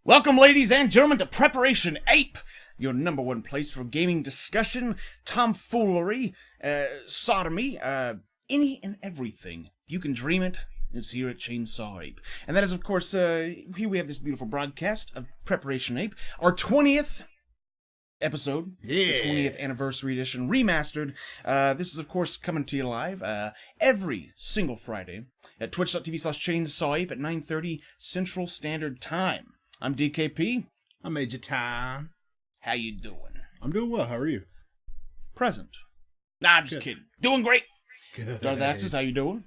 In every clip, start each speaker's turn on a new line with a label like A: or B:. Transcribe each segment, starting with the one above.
A: Welcome, ladies and gentlemen, to Preparation Ape, your number one place for gaming discussion, tomfoolery, sodomy, any and everything. You can dream it. It's here at Chainsaw Ape. And that is, of course, here we have this beautiful broadcast of Preparation Ape, our 20th episode, the 20th anniversary edition, remastered. This is, of course, coming to you live every single Friday at twitch.tv/ChainsawApe at 9:30 Central Standard Time. I'm DKP.
B: I'm Major Tom.
A: How you doing?
B: I'm doing well. How are you?
A: Present. Nah, I'm just kidding. Doing great.
B: Good.
A: Darth Axis, how you doing?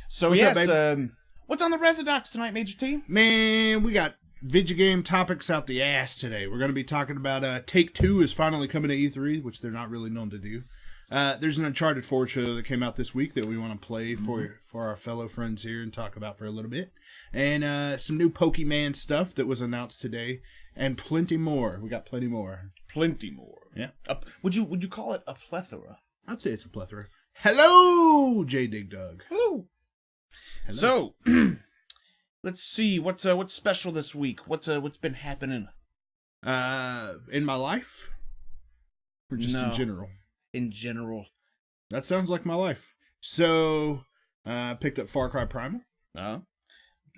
A: So
B: What's
A: yes,
B: up, baby?
A: What's on the Residox tonight, Major T?
B: Man, we got video game topics out the ass today. We're going to be talking about Take-Two is finally coming to E3, which they're not really known to do. There's an Uncharted 4 trailer that came out this week that we want to play for our fellow friends here and talk about for a little bit. And some new Pokemon stuff that was announced today. And plenty more. We got plenty more.
A: Plenty more.
B: Yeah.
A: Would you call it a plethora?
B: I'd say it's a plethora. Hello, J. Dig Dug.
A: Hello. So, let's see what's special this week. What's been happening?
B: In my life? Or just in general?
A: In general.
B: That sounds like my life. So, I picked up Far Cry Primal.
A: Yes,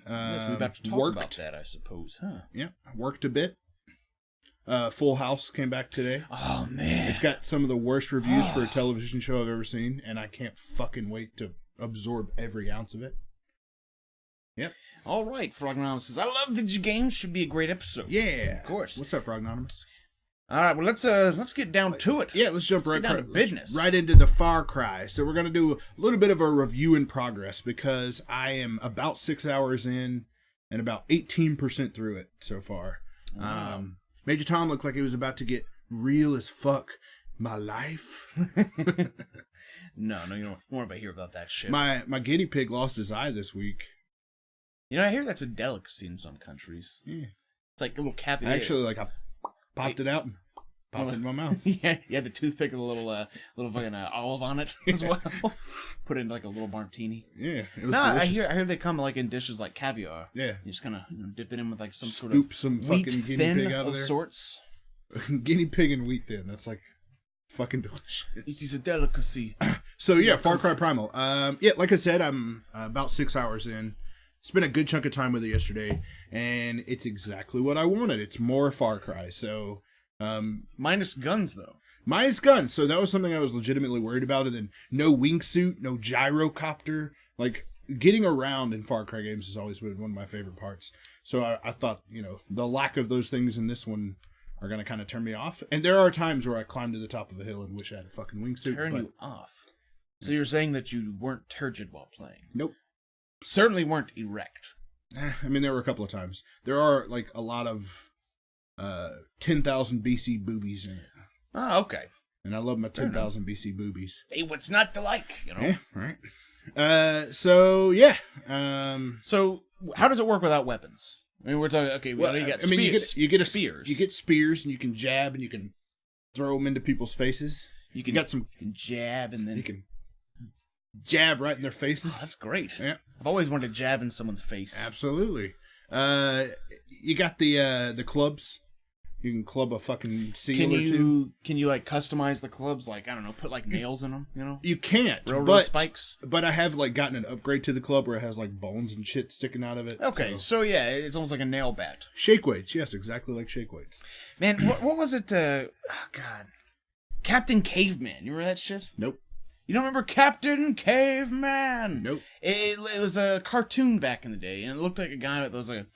A: we're about to talk about that, I suppose, huh?
B: Yeah, worked a bit. Full House came back today.
A: Oh, man.
B: It's got some of the worst reviews for a television show I've ever seen, and I can't fucking wait to absorb every ounce of it. Yep.
A: All right, Frognonymous says, I love video games. Should be a great episode.
B: Yeah.
A: Of course.
B: What's up, Frognonymous?
A: All right, well, let's get down to it.
B: Yeah, let's jump
A: down to business.
B: Right into the Far Cry. So we're going to do a little bit of a review in progress because I am about 6 hours in and about 18% through it so far.
A: Wow.
B: Major Tom looked like he was about to get real as fuck. My life?
A: No, you don't want to hear about that shit.
B: My guinea pig lost his eye this week.
A: You know, I hear that's a delicacy in some countries.
B: Yeah.
A: It's like a little cavity.
B: Actually, I popped it out and popped it in my mouth.
A: Yeah, you had the toothpick with a little fucking olive on it as well. Put it in like a little martini.
B: Yeah, it was
A: I
B: delicious.
A: hear they come like in dishes like caviar.
B: Yeah.
A: You just kind of dip it in with like some
B: Scoop
A: sort of
B: some
A: wheat
B: fucking guinea
A: thin
B: pig out of there.
A: sorts.
B: Guinea pig and wheat thin. That's like fucking delicious.
A: It is a delicacy.
B: So yeah, Far Cry Primal. Yeah, like I said, I'm about 6 hours in. Spent a good chunk of time with it yesterday, and it's exactly what I wanted. It's more Far Cry. So,
A: Minus guns though.
B: minus guns. So that was something I was legitimately worried about. And then no wingsuit, no gyrocopter. Like getting around in Far Cry games has always been one of my favorite parts. So I thought, the lack of those things in this one are going to kind of turn me off. And there are times where I climb to the top of a hill and wish I had a fucking wingsuit.
A: Turn you off. So you're saying that you weren't turgid while playing?
B: Nope.
A: Certainly weren't erect.
B: I mean, there were a couple of times. There are like a lot of 10,000 BC boobies in it.
A: Oh, okay.
B: And I love my 10,000 BC boobies.
A: Hey, what's not to like,
B: Yeah, right. So, yeah.
A: So, how does it work without weapons? I mean, we're talking, okay,
B: Well,
A: you got
B: I mean,
A: spears.
B: you get
A: spears.
B: You get spears, and you can jab, and you can throw them into people's faces.
A: You can jab, and then
B: You can jab right in their faces.
A: Oh, that's great.
B: Yeah.
A: I've always wanted to jab in someone's face.
B: Absolutely. You got the clubs. You can club a fucking seal or two.
A: Can you like customize the clubs? Like, I don't know, put like nails in them,
B: You can't.
A: Railroad spikes?
B: But I have like gotten an upgrade to the club where it has like bones and shit sticking out of it.
A: Okay, so yeah, it's almost like a nail bat.
B: Shake weights, yes, exactly like shake weights.
A: Man, what was it? Oh, God. Captain Caveman. You remember that shit?
B: Nope.
A: You don't remember Captain Caveman?
B: Nope.
A: It was a cartoon back in the day, and it looked like a guy that was like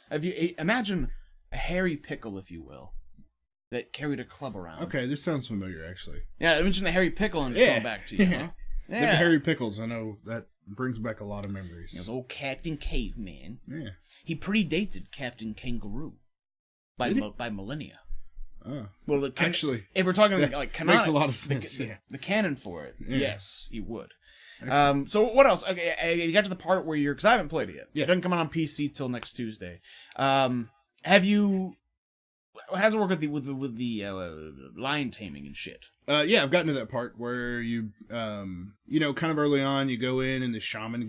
A: imagine a hairy pickle, if you will, that carried a club around.
B: Okay, this sounds familiar, actually.
A: Yeah, I mentioned the hairy pickle, and it's going back to you, huh?
B: Yeah. The hairy pickles, I know that brings back a lot of memories.
A: It was old Captain Caveman.
B: Yeah.
A: He predated Captain Kangaroo by millennia.
B: Oh.
A: Well,
B: actually,
A: if we're talking like canon,
B: makes a lot of sense.
A: The canon for it,
B: Yeah.
A: yes, you would. So what else? Okay, you got to the part where because I haven't played it yet.
B: Yeah.
A: It doesn't come out on PC till next Tuesday. Have you? How's it work with the lion taming and shit?
B: Yeah, I've gotten to that part where you, kind of early on, you go in and the shaman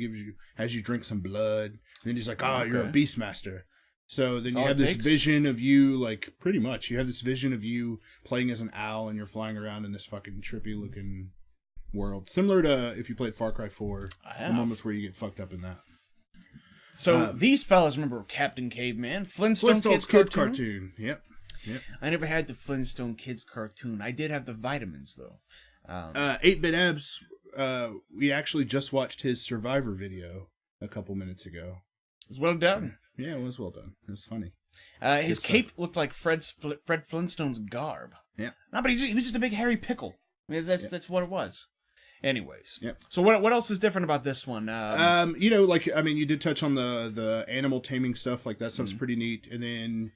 B: has you drink some blood. And then he's like, you're a beastmaster. So then
A: That's
B: you
A: all
B: have
A: it
B: this
A: takes.
B: vision of you, like, pretty much, you have this vision of you playing as an owl and you're flying around in this fucking trippy looking world. Similar to if you played Far Cry 4,
A: I
B: the
A: have.
B: moments where you get fucked up in that.
A: So these fellas remember Captain Caveman, Flintstone Kids
B: Kid
A: cartoon.
B: Yep.
A: I never had the Flintstone Kids cartoon. I did have the vitamins though.
B: 8-Bit Abs, we actually just watched his Survivor video a couple minutes ago.
A: It was well done.
B: Yeah, it was well done. It was funny.
A: His cape looked like Fred Flintstone's garb.
B: Yeah.
A: No, but he was just a big hairy pickle. I mean, that's what it was. Anyways.
B: Yep.
A: So what else is different about this one?
B: You did touch on the animal taming stuff. Like, that stuff's pretty neat. And then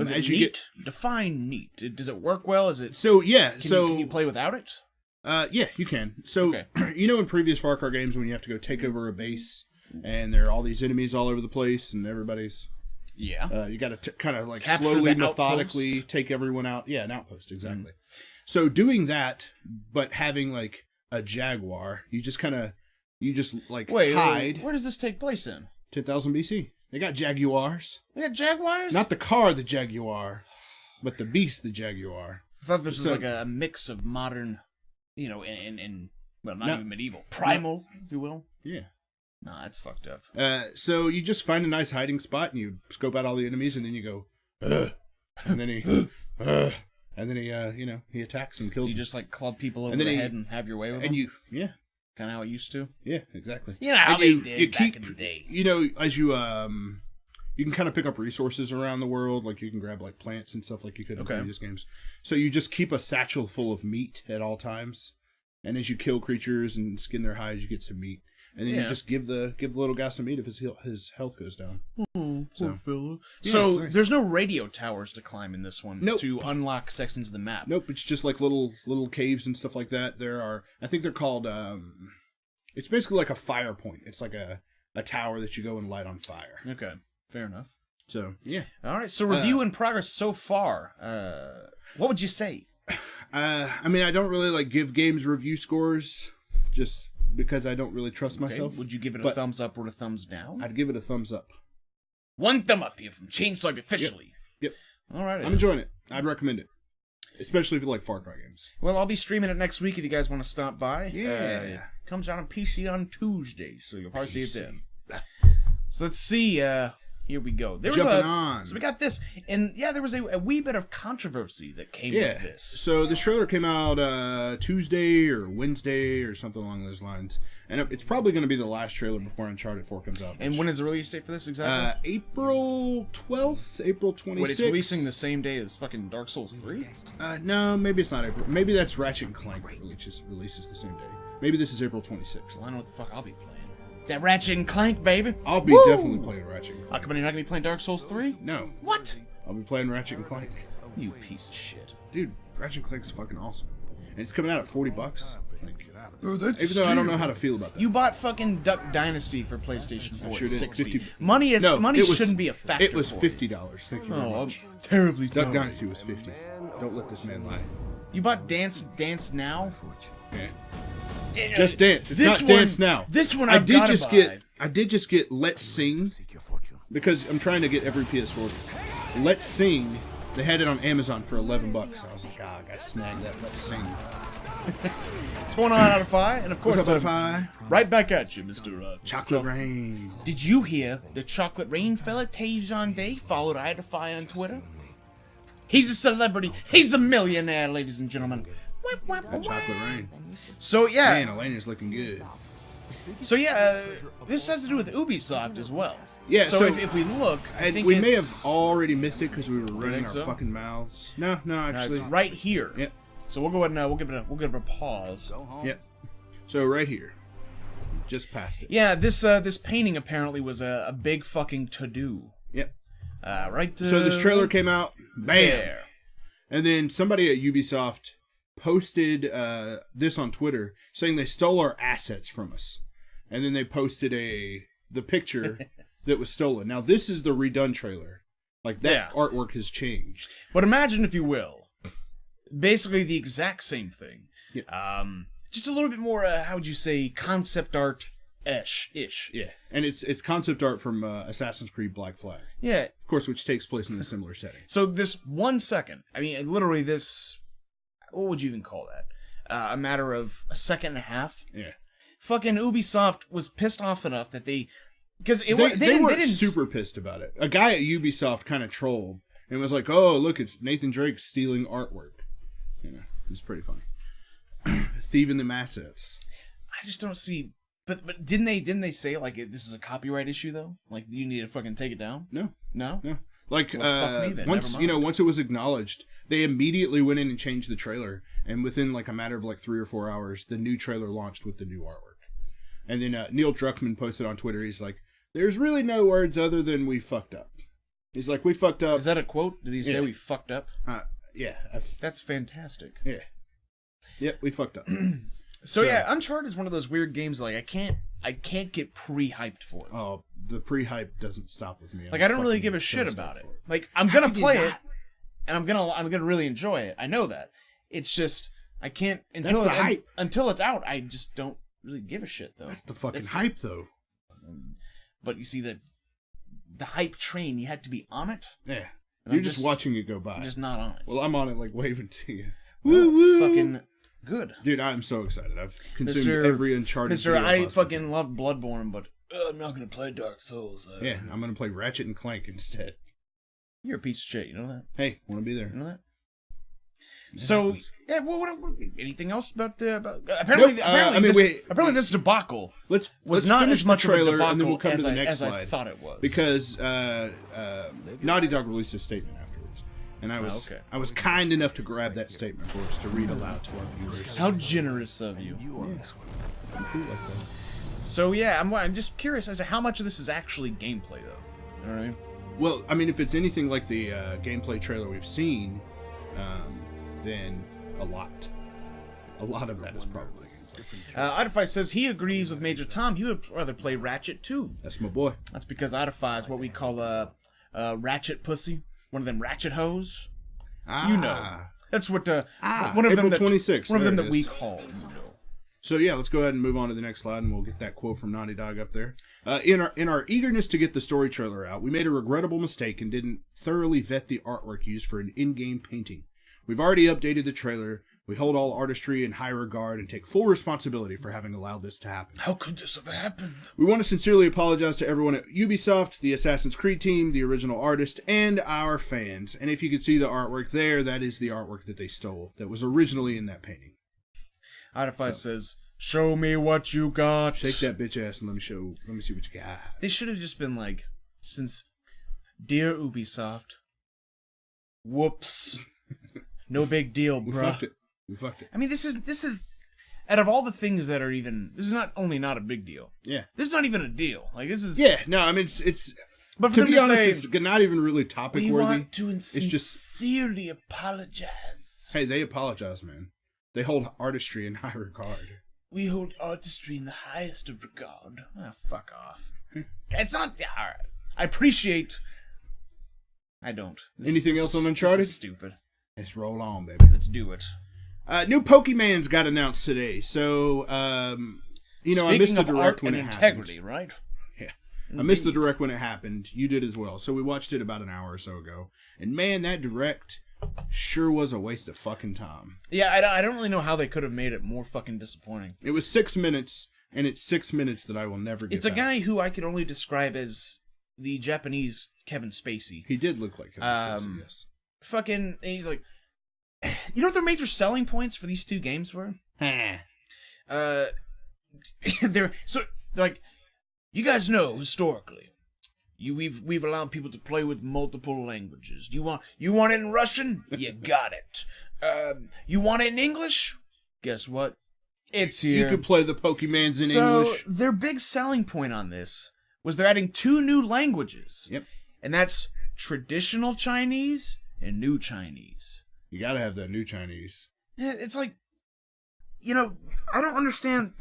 A: is it
B: as you
A: neat? Define neat. Does it work well? Is it?
B: So yeah,
A: Can you play without it?
B: Yeah, you can. So,
A: Okay.
B: in previous Far Cry games when you have to go take over a base and there are all these enemies all over the place and everybody's...
A: Yeah.
B: You got to kind of like
A: Capture
B: slowly,
A: the
B: methodically
A: outpost.
B: take everyone out. Yeah, an outpost, exactly. So doing that, but having like a jaguar, you just
A: Wait,
B: hide.
A: where does this take place in?
B: 10,000 BC. They got jaguars.
A: They got jaguars?
B: Not the car, the jaguar, but the beast, the jaguar.
A: I thought this was
B: So-
A: like a mix of modern, and well, not
B: No.
A: even medieval, primal, if you will.
B: Yeah.
A: No, that's fucked up.
B: So you just find a nice hiding spot and you scope out all the enemies and then you go, ugh, and then he, ugh, and then he attacks and kills
A: So you
B: them.
A: just like club people over
B: And then
A: the
B: he-
A: head and have your way with them?
B: And you,
A: Kind of how it used to?
B: yeah, exactly.
A: You know how
B: And
A: they
B: you
A: did back
B: keep,
A: in the day.
B: as you can kind of pick up resources around the world, like you can grab like plants and stuff like you could in
A: Okay.
B: previous games. So you just keep a satchel full of meat at all times, and as you kill creatures and skin their hides, you get some meat, and then
A: Yeah.
B: you just give the little guy some meat if his health goes down.
A: Oh,
B: So-
A: fella.
B: Yeah,
A: So
B: it's nice.
A: there's no radio towers to climb in this one
B: Nope.
A: to unlock sections of the map.
B: Nope, it's just like little caves and stuff like that. I think they're called. It's basically like a fire point. It's like a tower that you go and light on fire.
A: Okay, fair enough.
B: So yeah.
A: All right, so review in progress so far. What would you say?
B: I don't really like give games review scores, just because I don't really trust myself.
A: Would you give it a
B: But
A: thumbs up or a thumbs down?
B: I'd give it a thumbs up.
A: One thumb up here from Chainslug officially.
B: Yep.
A: All right.
B: I'm enjoying it. I'd recommend it, especially if you like Far Cry games.
A: Well, I'll be streaming it next week if you guys want to stop by.
B: Yeah.
A: It comes out on PC on Tuesday, so you'll probably see it then. So let's see. Here we go.
B: Jumping on.
A: So we got this, and yeah, there was a wee bit of controversy that came with this.
B: So this trailer came out Tuesday or Wednesday or something along those lines, and it's probably going to be the last trailer before Uncharted 4 comes out.
A: And when is the release date for this exactly?
B: April 12th, April 26th.
A: Wait, it's releasing the same day as fucking Dark Souls 3?
B: No, maybe it's not April. Maybe that's Ratchet and Clank releases the same day. Maybe this is April 26th.
A: Well, I know what the fuck I'll be playing. That Ratchet and Clank, baby.
B: I'll be
A: Woo!
B: definitely playing Ratchet and
A: How
B: Clank.
A: come you're not gonna be playing Dark Souls 3?
B: No,
A: What?
B: I'll be playing Ratchet and Clank.
A: You piece of shit.
B: Dude, Ratchet and Clank's fucking awesome. And it's coming out at $40. Like,
C: Oh, that's
B: even though I don't know how to feel about that.
A: You bought fucking Duck Dynasty for PlayStation 4
B: sure
A: at
B: did.
A: 60.
B: 50
A: Money
B: No, it was-
A: shouldn't be a factor.
B: It was
A: for you.
B: $50. Thank you very
A: Oh, I'm
B: much.
A: terribly
B: Duck
A: sorry.
B: Dynasty was $50. Don't let this man lie.
A: You bought Dance Now?
B: Yeah. Just Dance. It's
A: This
B: not
A: one-
B: Dance Now.
A: this one
B: I
A: I've
B: did
A: gotta
B: just
A: buy.
B: get. I did just get Let's Sing because I'm trying to get every PS4. Let's Sing. They had it on Amazon for $11. I was like, I gotta snag that. Let's Sing.
A: What's going on, out of five? And of course,
B: What's up, Fi?
A: right back at you, Mr.
B: Chocolate Rain.
A: Did you hear the Chocolate Rain fella, Tajon Day, followed Idafy on Twitter? He's a celebrity. He's a millionaire, ladies and gentlemen. Whap, whap, whap.
B: Chocolate Rain.
A: So yeah,
B: Man, Elena's looking good.
A: this has to do with Ubisoft as well.
B: Yeah,
A: So,
B: so-
A: if we look, I
B: And
A: think
B: we may have
A: it's-
B: already missed it because we were running
A: think
B: our
A: so?
B: fucking mouths. No, actually.
A: it's right here.
B: Yep.
A: So we'll go ahead and we'll give it a pause.
B: Yep. So right here. Just past it.
A: Yeah, this painting apparently was a big fucking to do.
B: Yep.
A: Right.
B: So this trailer came out. Bam.
A: there.
B: And then somebody at Ubisoft posted this on Twitter saying they stole our assets from us. And then they posted the picture that was stolen. Now this is the redone trailer. Like that
A: Yeah.
B: artwork has changed.
A: But imagine, if you will, basically the exact same thing.
B: Yeah.
A: Just a little bit more, how would you say, concept art ish.
B: Yeah, and it's concept art from Assassin's Creed Black Flag.
A: Yeah.
B: Of course, which takes place in a similar setting.
A: So this 1 second, I mean, literally this, what would you even call that? A matter of a second and a half?
B: Yeah.
A: Fucking Ubisoft was pissed off enough that they... Because
B: they weren't super pissed about it. A guy at Ubisoft kind of trolled and was like, "Oh, look, it's Nathan Drake stealing artwork." You know, it's pretty funny. Thieving them assets.
A: I just don't see... But didn't they say, like, this is a copyright issue, though? Like, you need to fucking take it down?
B: No.
A: No?
B: Like,
A: well, fuck me then.
B: once it was acknowledged, they immediately went in and changed the trailer. And within, like, a matter of, like, 3 or 4 hours, the new trailer launched with the new artwork. And then Neil Druckmann posted on Twitter, he's like, "There's really no words other than we fucked up." He's like, "We fucked up."
A: Is that a quote? Did he say we fucked up?
B: Yeah.
A: That's fantastic.
B: Yeah. Yep, we fucked up.
A: So yeah, Uncharted is one of those weird games, like, I can't get pre-hyped for it.
B: Oh, the pre-hype doesn't stop with me.
A: Like, I don't really give a shit about it. Like, I'm gonna play it, and I'm gonna really enjoy it. I know that. It's just, I can't, until it's out, I just don't really give a shit, though.
B: That's the fucking hype, though.
A: But you see, the hype train, you had to be on it.
B: Yeah. You're just watching it go by.
A: I'm just not on it.
B: Well, I'm on it, like, waving to you.
A: Woo! Fucking good.
B: Dude, I'm so excited. I've consumed every Uncharted video.
A: I fucking love Bloodborne, but I'm not going to play Dark Souls.
B: Yeah, I'm going to play Ratchet and Clank instead.
A: You're a piece of shit, you know that?
B: Hey, want to be there.
A: You know that? So, yeah, what anything else about apparently this debacle
B: let's
A: not
B: finish
A: as much
B: the trailer,
A: of a debacle
B: and then we'll come to the next
A: as
B: slide.
A: I thought it was.
B: Because Naughty Dog released a statement afterwards. And I was kind enough to grab that statement for us to read aloud to our viewers.
A: How generous of you.
B: Yeah. I'm cool like that.
A: So yeah, I'm just curious as to how much of this is actually gameplay, though. You know what I mean?
B: Well, I mean, if it's anything like the gameplay trailer we've seen, then a lot of that is probably gameplay.
A: Idify says he agrees with Major Tom. He would rather play Ratchet too.
B: That's my boy.
A: That's because Idify is what we call a Ratchet pussy. One of them Ratchet hoes. You know. That's what one of
B: April
A: them
B: 26th.
A: One of them that we call. You know.
B: So yeah, let's go ahead and move on to the next slide, and we'll get that quote from Naughty Dog up there. In our eagerness to get the story trailer out, we made a regrettable mistake and didn't thoroughly vet the artwork used for an in-game painting. We've already updated the trailer. We hold all artistry in high regard and take full responsibility for having allowed this to happen.
A: How could this have happened?
B: We want to sincerely apologize to everyone at Ubisoft, the Assassin's Creed team, the original artist, and our fans. And if you could see the artwork there, that is the artwork that they stole that was originally in that painting.
A: Idify says, "Show me what you got."
B: Shake that bitch ass and let me see what you got.
A: They should have just been like, since, dear Ubisoft, whoops. No big deal, bruh.
B: We fucked it.
A: I mean, this is, out of all the things that are even, this is not only not a big deal.
B: Yeah.
A: This is not even a deal. Like, this is...
B: Yeah, no, I mean, it's
A: but
B: to be honest, it's not even really topic worthy.
A: We want to sincerely apologize.
B: Hey, they apologize, man. They hold artistry in high regard.
A: We hold artistry in the highest of regard. Ah, fuck off. It's not... Alright. I appreciate... I don't.
B: Anything else on Uncharted?
A: This is stupid.
B: Let's roll on, baby.
A: Let's do it.
B: New Pokemans got announced today, so I missed the direct when it
A: integrity,
B: happened.
A: Right?
B: Yeah, I missed the direct when it happened. You did as well, so we watched it about an hour or so ago. And man, that direct sure was a waste of fucking time.
A: Yeah, I don't really know how they could have made it more fucking disappointing.
B: It was 6 minutes, and it's 6 minutes that I will never get.
A: It's a guy who I could only describe as the Japanese Kevin Spacey.
B: He did look like Kevin Spacey, yes.
A: Fucking, he's like, you know what their major selling points for these two games were? They're like, you guys know historically, we've allowed people to play with multiple languages. You want it in Russian? You got it. You want it in English? Guess what? It's here.
B: You can play the Pokemans in English.
A: So their big selling point on this was they're adding 2 new languages.
B: Yep.
A: And that's traditional Chinese and New Chinese.
B: You gotta have that New Chinese.
A: Yeah, it's like, I don't understand.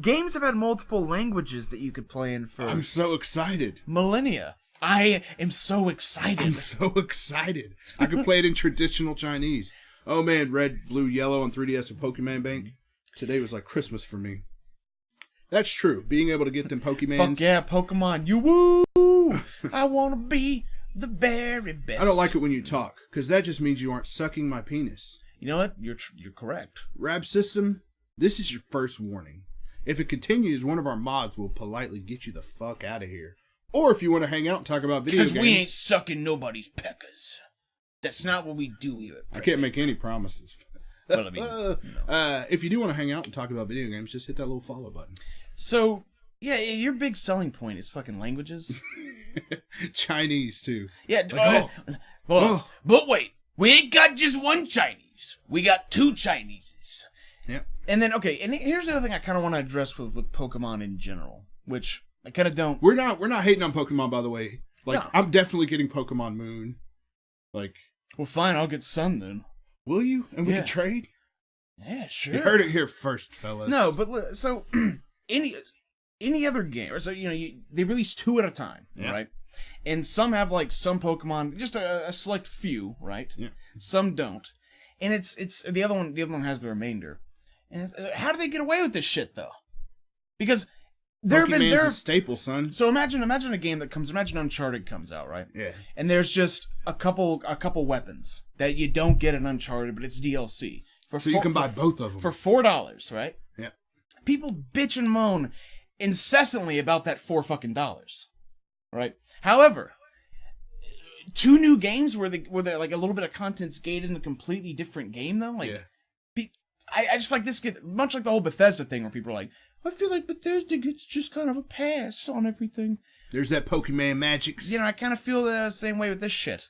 A: Games have had multiple languages that you could play in for...
B: I'm so excited.
A: Millennia. I am so excited.
B: I'm so excited. I could play it in traditional Chinese. Oh man, red, blue, yellow on 3DS and Pokemon Bank. Today was like Christmas for me. That's true. Being able to get them Pokemans.
A: Fuck yeah, Pokemon. You woo! I want to be the very best.
B: I don't like it when you talk, because that just means you aren't sucking my penis.
A: You know what? You're correct.
B: Rab System, this is your first warning. If it continues, one of our mods will politely get you the fuck out of here. Or if you want to hang out and talk about video games.
A: Because we ain't sucking nobody's peckers. That's not what we do here.
B: I can't make any promises.
A: Well, I mean, no.
B: If you do want to hang out and talk about video games, just hit that little follow button.
A: So, yeah, your big selling point is fucking languages.
B: Chinese, too.
A: Yeah, but wait. We ain't got just one Chinese. We got two Chineses.
B: Yeah.
A: And then, okay, and here's the other thing I kind of want to address with Pokemon in general, which I kind of don't.
B: We're not hating on Pokemon, by the way. Like,
A: No.
B: I'm definitely getting Pokemon Moon. Like,
A: Well, fine, I'll get Sun then.
B: will you? And we can trade?
A: Yeah, sure.
B: You heard it here first, fellas.
A: No, but so any other game, or so they release 2 at a time, right? And some have like some Pokemon, just a select few, right?
B: Yeah.
A: Some don't, and it's the other one. The other one has the remainder. And how do they get away with this shit though? Because
B: Pokemon's a staple, son.
A: So imagine a game that comes. Imagine Uncharted comes out, right?
B: Yeah.
A: And there's just a couple weapons that you don't get in Uncharted, but it's DLC.
B: So you can buy both of them
A: for $4, right?
B: Yeah.
A: People bitch and moan incessantly about that $4, right? However, 2 new games where they're like a little bit of content's gated in a completely different game though. Like, I just feel like this gets much like the whole Bethesda thing where people are like, I feel like Bethesda gets just kind of a pass on everything.
B: There's that Pokemon magics.
A: I kind of feel the same way with this shit.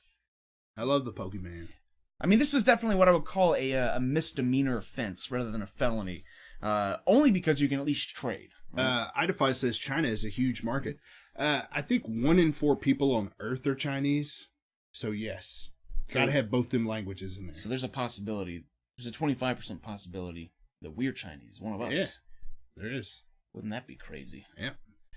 B: I love the Pokemon.
A: I mean, this is definitely what I would call a misdemeanor offense rather than a felony. Only because you can at least trade. Right?
B: Idify says China is a huge market. I think 1 in 4 people on Earth are Chinese. So yes. Gotta have both them languages in there.
A: So there's a possibility. There's a 25% possibility that we're Chinese. One of us.
B: Yeah, there is.
A: Wouldn't that be crazy?
B: Yeah.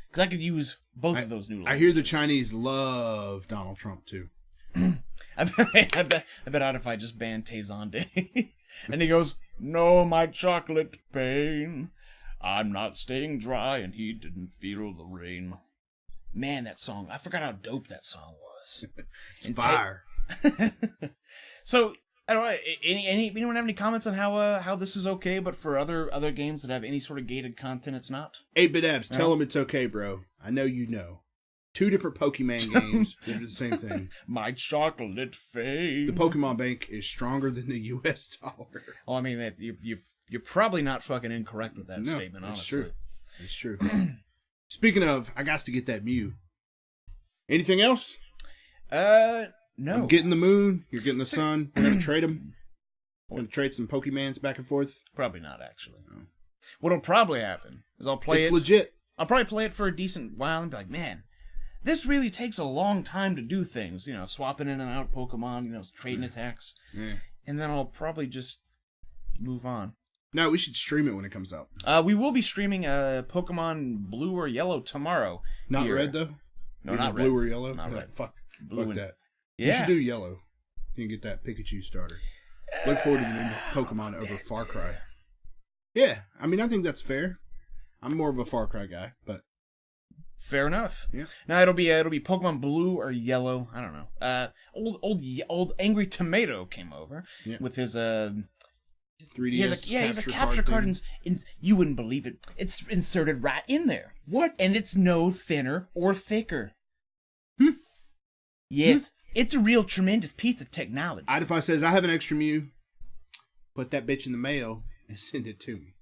A: Because I could use both of those new languages.
B: I hear the Chinese love Donald Trump, too.
A: I bet if I just banned Tay-Zonday. And he goes, no, my chocolate pain. I'm not staying dry and he didn't feel the rain. Man, that song. I forgot how dope that song was.
B: It's fire.
A: So, I don't know. Anyone have any comments on how this is okay, but for other games that have any sort of gated content, it's not?
B: 8-Bit Abs, tell them it's okay, bro. I know you know. 2 different Pokemon games that do the same thing.
A: My chocolate fame.
B: The Pokemon Bank is stronger than the U.S. dollar.
A: Well, I mean, you're probably not fucking incorrect with that statement, honestly.
B: True. It's true. Speaking of, I got to get that Mew. Anything else?
A: No.
B: I'm getting the Moon. You're getting the Sun. We're going to trade them. We're going to trade some Pokemans back and forth.
A: Probably not, actually. No. What'll probably happen is I'll play it.
B: It's legit.
A: I'll probably play it for a decent while and be like, man, this really takes a long time to do things. Swapping in and out Pokemon, trading attacks.
B: Yeah.
A: And then I'll probably just move on.
B: No, we should stream it when it comes out.
A: We will be streaming Pokemon Blue or Yellow tomorrow.
B: Not
A: here.
B: red, though?
A: No, not
B: blue
A: red.
B: or yellow?
A: Not red.
B: Fuck
A: Blue
B: that.
A: Yeah.
B: You should do yellow. You can get that Pikachu starter. Look forward to getting Pokemon over Far Cry. Yeah, I mean, I think that's fair. I'm more of a Far Cry guy, but...
A: Fair enough.
B: Yeah.
A: Now it'll be Pokemon Blue or Yellow. I don't know. Old Angry Tomato came over with his
B: 3DS.
A: He has a capture card and you wouldn't believe it. It's inserted right in there.
B: What?
A: And it's no thinner or thicker. Yes, it's a real tremendous piece of technology.
B: Idify says, I have an extra Mew. Put that bitch in the mail and send it to me.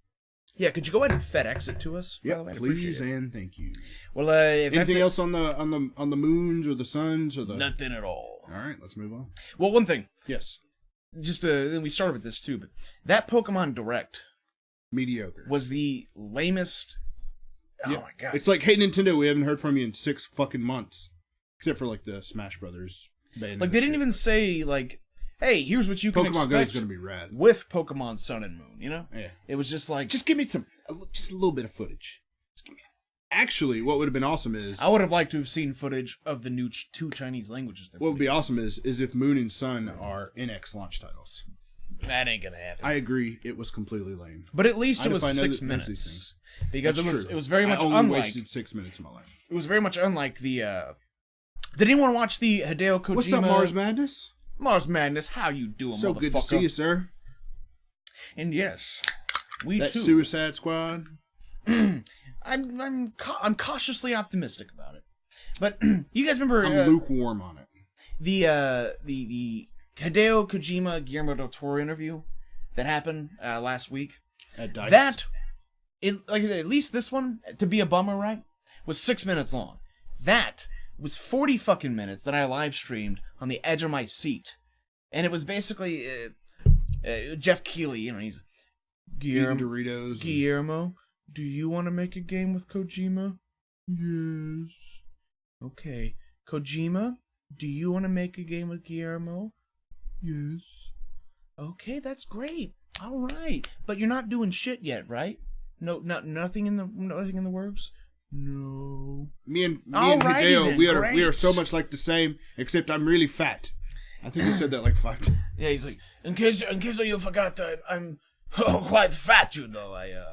A: Yeah, could you go ahead and FedEx it to us?
B: Yeah, please and thank you.
A: Well,
B: anything else on the moons or the suns or the
A: nothing at all.
B: All right, let's move on.
A: Well, one thing.
B: Yes.
A: Just then we started with this too, but that Pokemon Direct
B: mediocre
A: was the lamest. Oh my god!
B: It's like, hey Nintendo, we haven't heard from you in 6 fucking months, except for like the Smash Brothers.
A: Like they didn't even say like, hey, here's what you can expect.
B: Pokemon Go is going to be rad
A: with Pokemon Sun and Moon.
B: Yeah.
A: It was just like,
B: just give me just a little bit of footage. Actually, what would have been awesome is
A: I would have liked to have seen footage of the new 2 Chinese languages.
B: What would be awesome is if Moon and Sun are NX launch titles.
A: That ain't gonna happen.
B: I agree. It was completely lame.
A: But at least it was
B: I know
A: 6
B: that there's these
A: minutes.
B: things.
A: Because
B: That's
A: it was very much
B: I only
A: unlike.
B: wasted 6 minutes of my life.
A: It was very much unlike the. Did anyone watch the Hideo Kojima?
B: What's up, Mars Madness?
A: Mars Madness, how you doing,
B: So
A: motherfucker?
B: good to see you, sir.
A: And yes, we
B: That
A: too.
B: Suicide Squad.
A: I'm cautiously optimistic about it. But you guys remember
B: I'm lukewarm on it.
A: the Hideo Kojima Guillermo del Toro interview that happened last week?
B: At Dice.
A: Like I said, at least this one, to be a bummer, right, was 6 minutes long. That was 40 fucking minutes that I live streamed on the edge of my seat, and it was basically Jeff Keighley. You know, he's
B: Eating Doritos.
A: Guillermo, do you want to make a game with Kojima? Yes. Okay. Kojima, do you want to make a game with Guillermo? Yes. Okay, that's great. All right, but you're not doing shit yet, right? No, nothing in the works. No.
B: Me and
A: Alrighty
B: Hideo,
A: then,
B: we
A: great.
B: are so much like the same, except I'm really fat. I think he said that like 5 times.
A: Yeah, he's like, in case you forgot, I'm quite fat, you know. I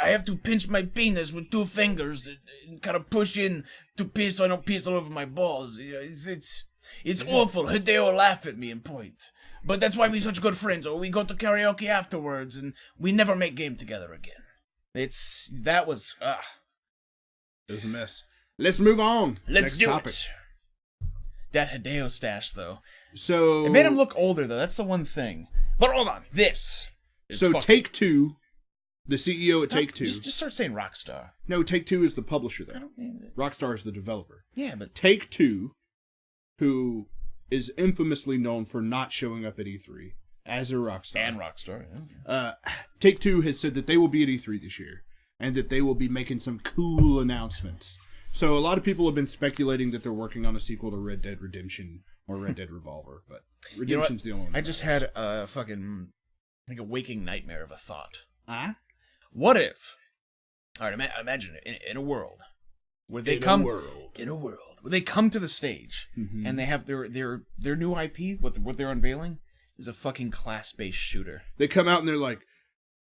A: have to pinch my penis with 2 fingers and kind of push in to piss so I don't piss all over my balls. You know, it's awful. Hideo will laugh at me and point. But that's why we're such good friends. Or we go to karaoke afterwards and we never make game together again. It was a
B: mess. Let's move on.
A: Let's
B: Next
A: do
B: topic.
A: it. That Hideo stash, though.
B: So
A: It made him look older, though. That's the one thing. But hold on. This is
B: So
A: fucking-
B: Take-Two, the CEO at
A: Stop-
B: Take-Two.
A: Just start saying Rockstar.
B: No, Take-Two is the publisher
A: I
B: there.
A: don't mean it.
B: Rockstar is the developer.
A: Yeah, but
B: Take-Two, who is infamously known for not showing up at E3 as a Rockstar.
A: and Rockstar. Yeah.
B: Take-Two has said that they will be at E3 this year and that they will be making some cool announcements. So a lot of people have been speculating that they're working on a sequel to Red Dead Redemption or Red Dead Revolver, but Redemption's the only one.
A: I just had a fucking like a waking nightmare of a thought.
B: Ah?
A: What if? All right, imagine it in a world where they where they come to the stage and they have their new IP. What they're unveiling is a fucking class-based shooter.
B: They come out and they're like,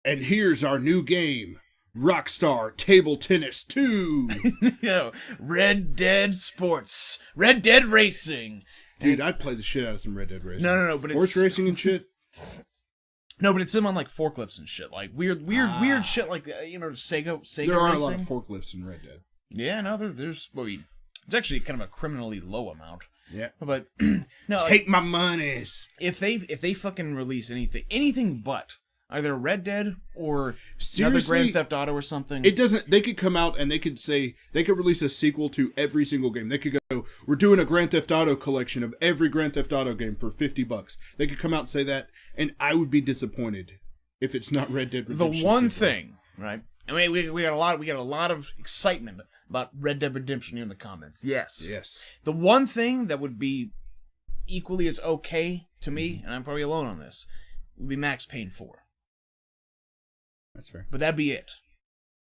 B: and here's our new game, Rockstar Table Tennis 2.
A: You know, Red Dead Sports, Red Dead Racing.
B: Dude, I'd play the shit out of some Red Dead Racing.
A: No, but
B: Horse
A: it's
B: racing and shit.
A: no, but it's them on like forklifts and shit, like weird shit, like Sega.
B: There are
A: racing.
B: a lot of forklifts in Red Dead.
A: Yeah, no, there's. Well, it's actually kind of a criminally low amount.
B: Yeah.
A: But no,
B: Take my monies.
A: if they fucking release anything but either Red Dead or another
B: Seriously,
A: Grand Theft Auto or something.
B: It doesn't. They could come out and they could say they could release a sequel to every single game. They could go, we're doing a Grand Theft Auto collection of every Grand Theft Auto game for $50. They could come out and say that, and I would be disappointed if it's not Red Dead Redemption.
A: The one
B: sequel.
A: thing, right? I mean, we got a lot of excitement about Red Dead Redemption here in the comments. Yes. The one thing that would be equally as okay to me, and I'm probably alone on this, would be Max Payne 4.
B: That's fair.
A: But that'd be it.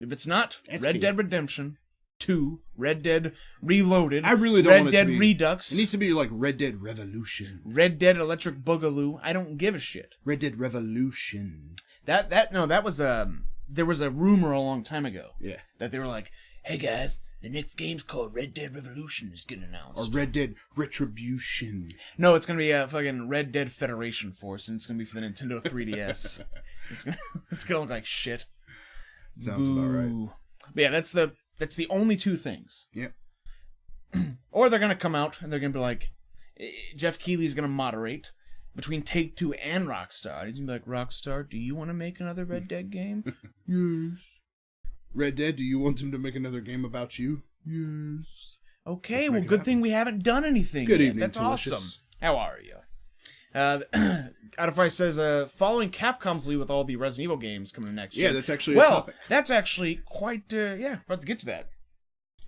A: If it's not
B: That's
A: Red
B: good.
A: Dead Redemption 2, Red Dead Reloaded,
B: I really don't
A: Red
B: want it
A: Dead
B: to be,
A: Redux,
B: It needs to be like Red Dead Revolution.
A: Red Dead Electric Boogaloo, I don't give a shit.
B: Red Dead Revolution.
A: That was there was a rumor a long time ago.
B: Yeah.
A: That they were like, hey guys, the next game's called Red Dead Revolution is getting announced.
B: Or Red Dead Retribution.
A: No, it's gonna be a fucking Red Dead Federation Force, and it's gonna be for the Nintendo 3DS. it's gonna look like shit.
B: Sounds about right.
A: But yeah, that's the only two things.
B: Yep.
A: Or they're gonna come out and they're gonna be like, Jeff Keighley's gonna moderate between Take-Two and Rockstar. He's gonna be like, Rockstar, do you want to make another Red Dead game? Yes.
B: Red Dead, do you want them to make another game about you?
A: Yes. Okay,
B: Let's
A: well,
B: make it
A: good
B: happen.
A: thing we haven't done anything
B: Good
A: yet.
B: evening,
A: That's
B: Delicious.
A: awesome. How are you? Outify says, following Capcom's lead with all the Resident Evil games coming next year.
B: Yeah, that's actually a topic.
A: That's actually quite, about to get to that.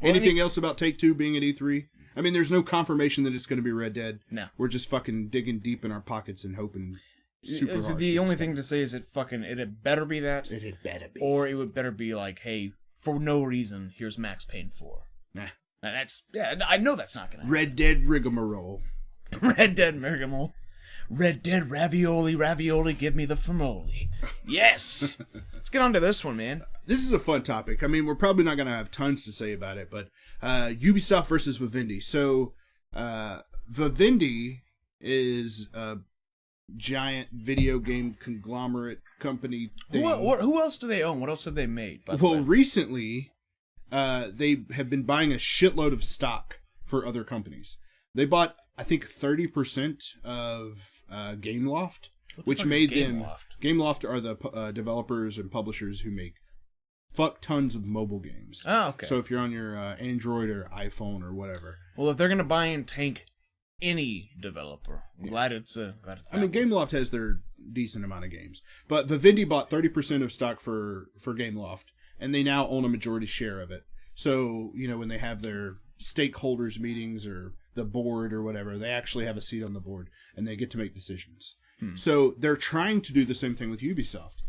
B: Anything else about Take-Two being at E3? I mean, there's no confirmation that it's going to be Red Dead.
A: No.
B: We're just fucking digging deep in our pockets and hoping super hard.
A: The only thing to say is it better be that.
B: It had better be.
A: Or it would better be like, hey, for no reason, here's Max Payne 4.
B: Nah.
A: Now I know that's not going to happen.
B: Red Dead rigmarole.
A: Red Dead Mergamole. Red Dead ravioli, give me the famoli. Yes! Let's get on to this one, man.
B: This is a fun topic. I mean, we're probably not going to have tons to say about it, but Ubisoft versus Vivendi. So, Vivendi is a giant video game conglomerate company thing.
A: Who else do they own? What else have they made?
B: Well, recently, they have been buying a shitload of stock for other companies. They bought, I think, 30% of Gameloft, which made them... Gameloft are the developers and publishers who make fuck tons of mobile games.
A: Oh, okay.
B: So if you're on your Android or iPhone or whatever.
A: Well, if they're going to buy and tank any developer, I'm glad it's
B: I mean, Gameloft has their decent amount of games. But Vivendi bought 30% of stock for Gameloft, and they now own a majority share of it. So, you know, when they have their stakeholders meetings or the board or whatever, they actually have a seat on the board, and they get to make decisions. So they're trying to do the same thing with Ubisoft.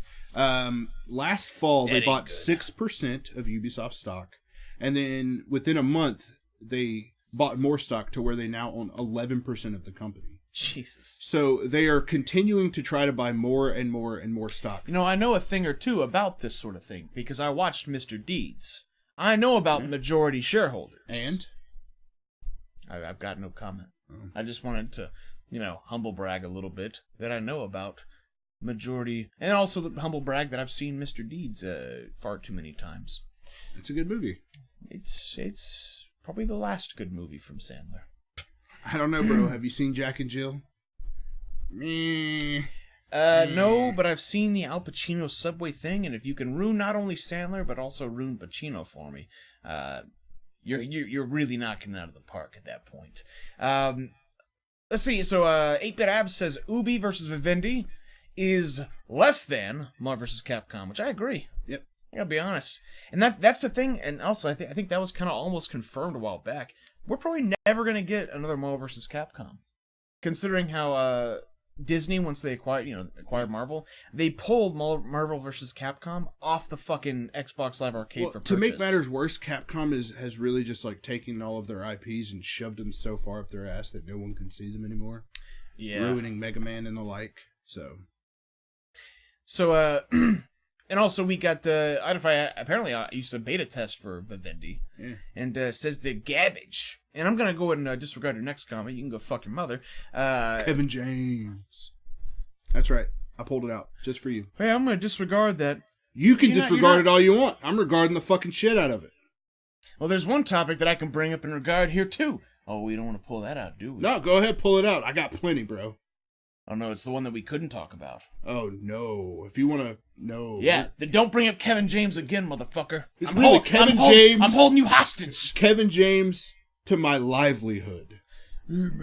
B: Last fall, they bought 6% of Ubisoft stock, and then within a month, they bought more stock to where they now own 11% of the company.
A: Jesus.
B: So they are continuing to try to buy more and more and more stock.
A: You know, I know a thing or two about this sort of thing because I watched Mr. Deeds. I know about majority shareholders.
B: And?
A: I've got no comment. I just wanted to, you know, humble brag a little bit that I know about majority, and also the humble brag that I've seen Mr. Deeds far too many times.
B: It's a good movie.
A: It's probably the last good movie from Sandler.
B: I don't know, bro. Have you seen Jack and Jill?
A: No, but I've seen the Al Pacino Subway thing, and if you can ruin not only Sandler but also ruin Pacino for me, you're really knocking it out of the park at that point. Let's see. So 8-Bit Abs says Ubi versus Vivendi is less than Marvel vs. Capcom, which I agree.
B: Yep.
A: I gotta be honest, and that's the thing. And also, I think that was kind of almost confirmed a while back. We're probably never gonna get another Marvel vs. Capcom, considering how Disney, once they acquired Marvel, they pulled Marvel vs. Capcom off the fucking Xbox Live Arcade for purchase.
B: To make matters worse, Capcom has really just like taken all of their IPs and shoved them so far up their ass that no one can see them anymore.
A: Yeah,
B: ruining Mega Man and the like.
A: So, and also we got the apparently I used to beta test for Vivendi, and says they're garbage. And I'm gonna go ahead and disregard your next comment. You can go fuck your mother.
B: Kevin James. That's right. I pulled it out just for you.
A: Hey, I'm gonna disregard that.
B: You can disregard it all you want. I'm regarding the fucking shit out of it.
A: Well, there's one topic that I can bring up in regard here too. Oh, we don't want to pull that out, do we?
B: No, go ahead, pull it out. I got plenty, bro.
A: Oh no, it's the one that we couldn't talk about.
B: Oh no! If you want to know,
A: yeah, then don't bring up Kevin James again, motherfucker.
B: I'm
A: holding you hostage.
B: Kevin James to my livelihood.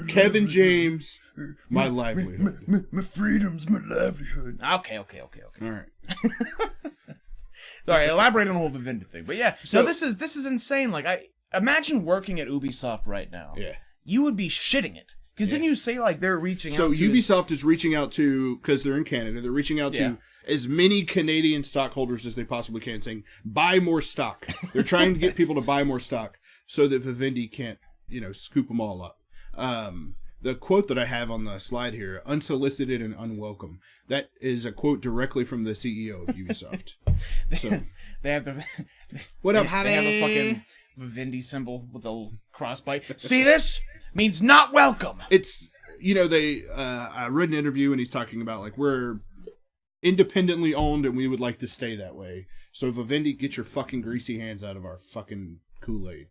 B: Kevin James, my livelihood.
A: My freedom's my livelihood. Okay. All
B: right.
A: All right, elaborate on the whole Vivendi thing. But yeah, so this is insane. Like, I imagine working at Ubisoft right now.
B: Yeah,
A: you would be shitting it. Because didn't you say, like, they're reaching out to...
B: So Ubisoft is reaching out to, because they're in Canada, they're reaching out to as many Canadian stockholders as they possibly can, saying, buy more stock. They're trying to get people to buy more stock so that Vivendi can't, scoop them all up. The quote that I have on the slide here, unsolicited and unwelcome, that is a quote directly from the CEO of Ubisoft. So
A: they have the...
B: What up,
A: They have a fucking Vivendi symbol with a crossbite. See this? Means not welcome.
B: It's, I read an interview and he's talking about, like, we're independently owned and we would like to stay that way. So Vivendi, get your fucking greasy hands out of our fucking Kool-Aid.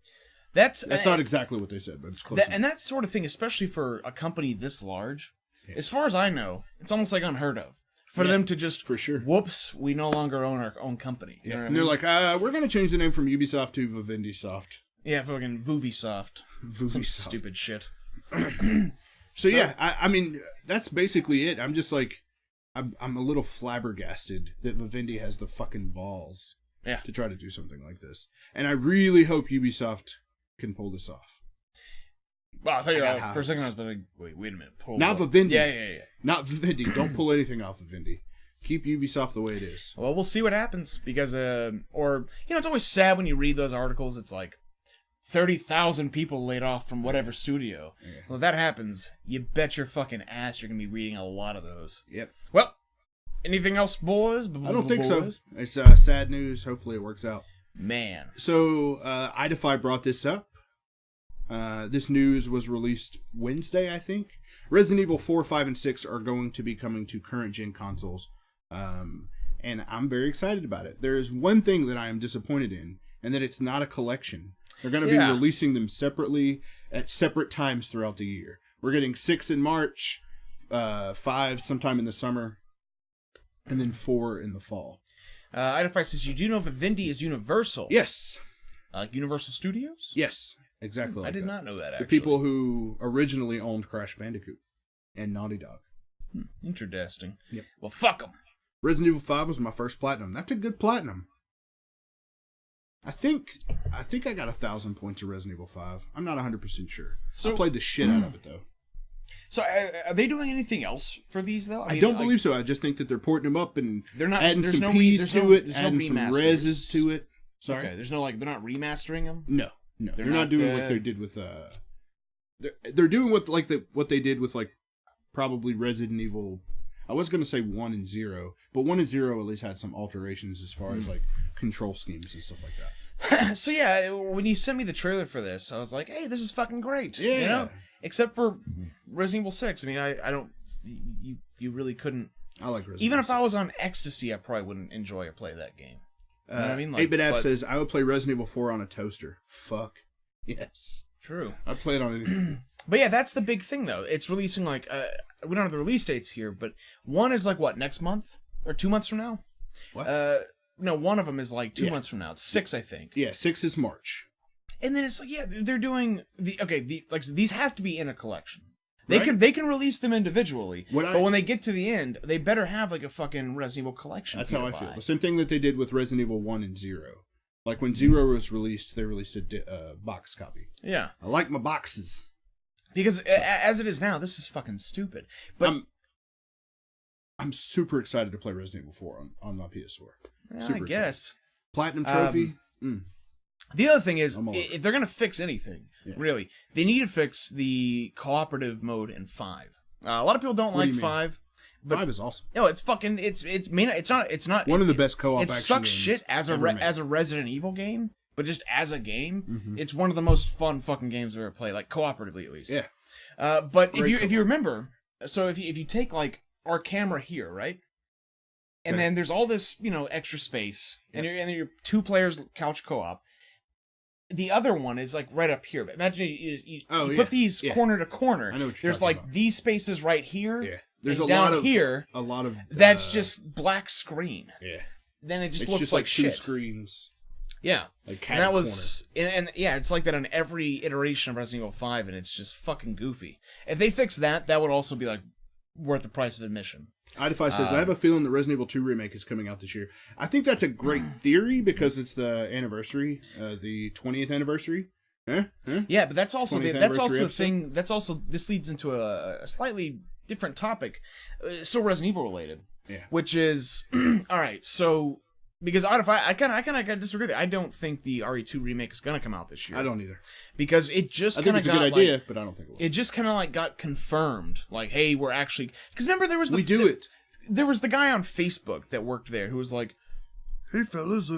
B: That's not exactly what they said, but it's close enough.
A: And that sort of thing, especially for a company this large, as far as I know, it's almost like unheard of. For them to just,
B: for sure.
A: Whoops, we no longer own our own company. You know what I mean?
B: They're like, we're going to change the name from Ubisoft to Vivendi Soft.
A: Yeah, fucking Vuvisoft. Some stupid shit.
B: So yeah, I mean, that's basically it. I'm just like, I'm a little flabbergasted that Vivendi has the fucking balls to try to do something like this. And I really hope Ubisoft can pull this off.
A: Well, I thought you were, for a second I was like, wait a minute.
B: Not Vivendi.
A: Yeah.
B: Not Vivendi. Don't pull anything off Vivendi. Keep Ubisoft the way it is.
A: Well, we'll see what happens because, it's always sad when you read those articles. It's like, 30,000 people laid off from whatever studio.
B: Yeah.
A: Well, if that happens, you bet your fucking ass you're going to be reading a lot of those.
B: Yep.
A: Well, anything else, boys?
B: I don't think so. It's sad news. Hopefully it works out.
A: Man.
B: So, iDefy brought this up. This news was released Wednesday, I think. Resident Evil 4, 5, and 6 are going to be coming to current-gen consoles. And I'm very excited about it. There is one thing that I am disappointed in, and that it's not a collection. They're going to be releasing them separately at separate times throughout the year. We're getting 6 in March, 5 sometime in the summer, and then 4 in the fall.
A: iDefy says, you do know Vivendi is Universal?
B: Yes.
A: Like Universal Studios?
B: Yes, exactly.
A: I did not know that, actually.
B: The people who originally owned Crash Bandicoot and Naughty Dog.
A: Interesting.
B: Yep.
A: Well, fuck them.
B: Resident Evil 5 was my first platinum. That's a good platinum. I think I got 1,000 points of Resident Evil 5. I'm not 100% sure. I played the shit out of it, though.
A: So, are they doing anything else for these, though?
B: I don't believe so. I just think that they're porting them up and
A: they're not
B: adding some P's to it, adding some reses to it. Sorry?
A: Okay, there's no, they're not remastering them?
B: No. They're not doing what they did with, they're doing what they did with, probably Resident Evil. I was going to say 1 and 0, but 1 and 0 at least had some alterations as far as, control schemes and stuff like that.
A: So, yeah, when you sent me the trailer for this, I was like, hey, this is fucking great.
B: Yeah.
A: You know? Except for Resident Evil 6. I mean, I don't... You really couldn't...
B: I like Resident
A: Even
B: Evil
A: if
B: 6.
A: I was on ecstasy, I probably wouldn't enjoy or play that game. You know what I mean?
B: 8-Bit App says, I would play Resident Evil 4 on a toaster. Fuck. Yes.
A: True.
B: I'd play it on anything.
A: But yeah, that's the big thing, though. It's releasing, we don't have the release dates here, but one is, next month? Or 2 months from now?
B: What?
A: No, one of them is, 2 months from now. It's 6, I think.
B: Yeah, 6 is March.
A: And then it's they're doing... these have to be in a collection.
B: Right?
A: They can release them individually, but when they get to the end, they better have, a fucking Resident Evil collection.
B: That's how I feel. The same thing that they did with Resident Evil 1 and 0. When 0 was released, they released a box copy.
A: Yeah.
B: I like my boxes.
A: Because as it is now, this is fucking stupid. But
B: I'm super excited to play Resident Evil 4 on my PS4.
A: I guess.
B: Platinum trophy.
A: The other thing is, if they're going to fix anything,
B: Yeah.
A: really, they need to fix the cooperative mode in 5. A lot of people don't like 5. But
B: 5 is awesome.
A: No, it's fucking it's not
B: one of the best co-op.
A: It sucks shit as a Resident Evil game, but just as a game, it's one of the most fun fucking games I've ever played, cooperatively at least.
B: Yeah.
A: But if you remember, so if you take our camera here, right, and then there's all this extra space, and you're 2 players couch co-op. The other one is right up here. Imagine you put these corner to corner.
B: I know what you're
A: There's
B: talking about.
A: these spaces right here.
B: Yeah. There's
A: and
B: a lot of
A: that's just black screen.
B: Yeah.
A: Then it just
B: it's
A: looks
B: just
A: like
B: two
A: shit.
B: screens.
A: Yeah.
B: And
A: that was and it's like that on every iteration of Resident Evil 5, and it's just fucking goofy. If they fix that, that would also be worth the price of admission.
B: iDefy says, I have a feeling the Resident Evil 2 remake is coming out this year. I think that's a great theory because it's the anniversary, the 20th anniversary. Huh?
A: Yeah, but that's also the
B: episode?
A: thing. That's also this leads into a slightly different topic, still Resident Evil related.
B: Yeah.
A: Which is all right. So because I kind of disagree with you. I don't think the RE2 remake is gonna come out this year.
B: I don't either.
A: Because it just
B: I think it's a good idea, but I don't think it will.
A: It just kind of got confirmed. Hey, we're actually because remember there was there was the guy on Facebook that worked there who was like, "Hey fellas,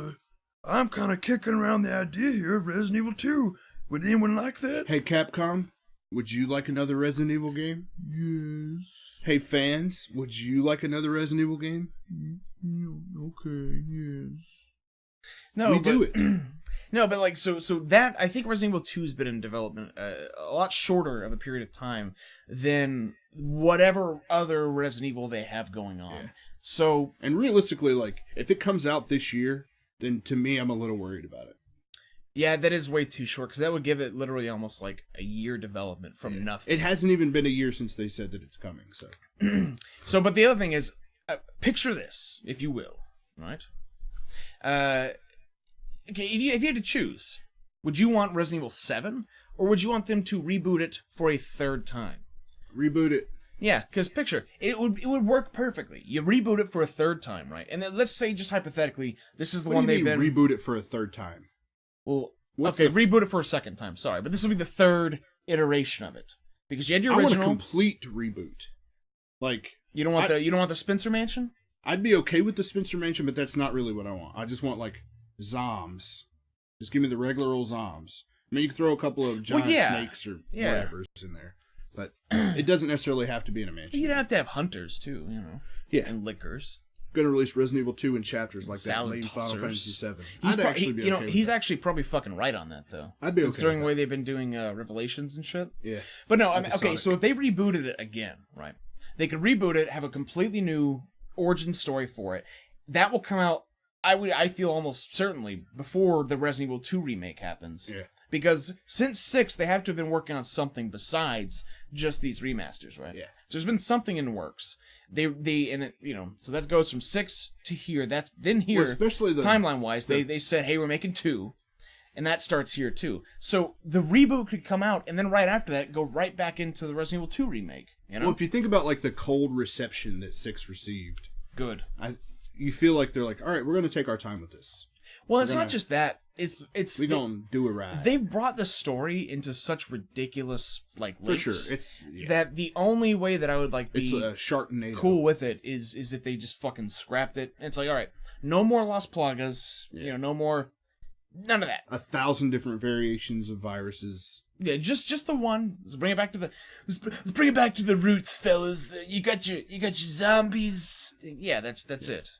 A: I'm kind of kicking around the idea here of Resident Evil 2. Would anyone like that?"
B: Hey Capcom, would you like another Resident Evil game?
A: Yes.
B: Hey fans, would you like another Resident Evil game?
A: Okay, yes.
B: No, do it.
A: No, but so that I think Resident Evil 2 has been in development a lot shorter of a period of time than whatever other Resident Evil they have going on. Yeah. So,
B: and realistically, if it comes out this year, then to me, I'm a little worried about it.
A: Yeah, that is way too short because that would give it literally almost a year development from nothing.
B: It hasn't even been a year since they said that it's coming.
A: So, but the other thing is, picture this, if you will, right? Okay, if you had to choose, would you want Resident Evil 7 or would you want them to reboot it for a third time?
B: Reboot it.
A: Yeah, because picture it would work perfectly. You reboot it for a third time, right? And then let's say just hypothetically, this is the one they've been
B: reboot it for a third time.
A: Well, reboot it for a second time. Sorry, but this will be the third iteration of it because you had your original.
B: I want a complete reboot. Like
A: you don't want the Spencer Mansion.
B: I'd be okay with the Spencer Mansion, but that's not really what I want. I just want like zombs. Just give me the regular old zombs. I mean, you can throw a couple of giant snakes or whatever's in there, but it doesn't necessarily have to be in a mansion.
A: You'd have to have hunters too,
B: Yeah,
A: and liquors.
B: Going to release Resident Evil 2 in chapters like
A: Salad
B: that. Late Final Fantasy 7.
A: He's actually probably fucking right on that though.
B: I'd be okay
A: considering
B: with
A: the way they've been doing Revelations and shit.
B: Yeah,
A: but no, I mean, okay. So if they rebooted it again, right? They could reboot it, have a completely new origin story for it. That will come out. I feel almost certainly before the Resident Evil 2 remake happens.
B: Yeah.
A: Because since 6, they have to have been working on something besides just these remasters, right?
B: Yeah.
A: So there's been something in the works. So that goes from 6 to here. That's then here.
B: Well, especially
A: timeline wise, they said, hey, we're making 2, and that starts here too. So the reboot could come out, and then right after that, go right back into the Resident Evil 2 remake.
B: Well, if you think about like the cold reception that 6 received,
A: good.
B: You feel like they're like, all right, we're going to take our time with this.
A: Well, it's not just that. We're
B: going to do it right.
A: They've brought the story into such ridiculous lengths.
B: For sure.
A: That the only way that I would be
B: it's a Sharknado.
A: Cool with it is if they just fucking scrapped it. And it's like, all right, no more Las Plagas.
B: Yeah.
A: No more. None of that.
B: 1,000 different variations of viruses.
A: Yeah, just the one. Let's bring it back to the roots, fellas. You got your zombies. Yeah, that's it.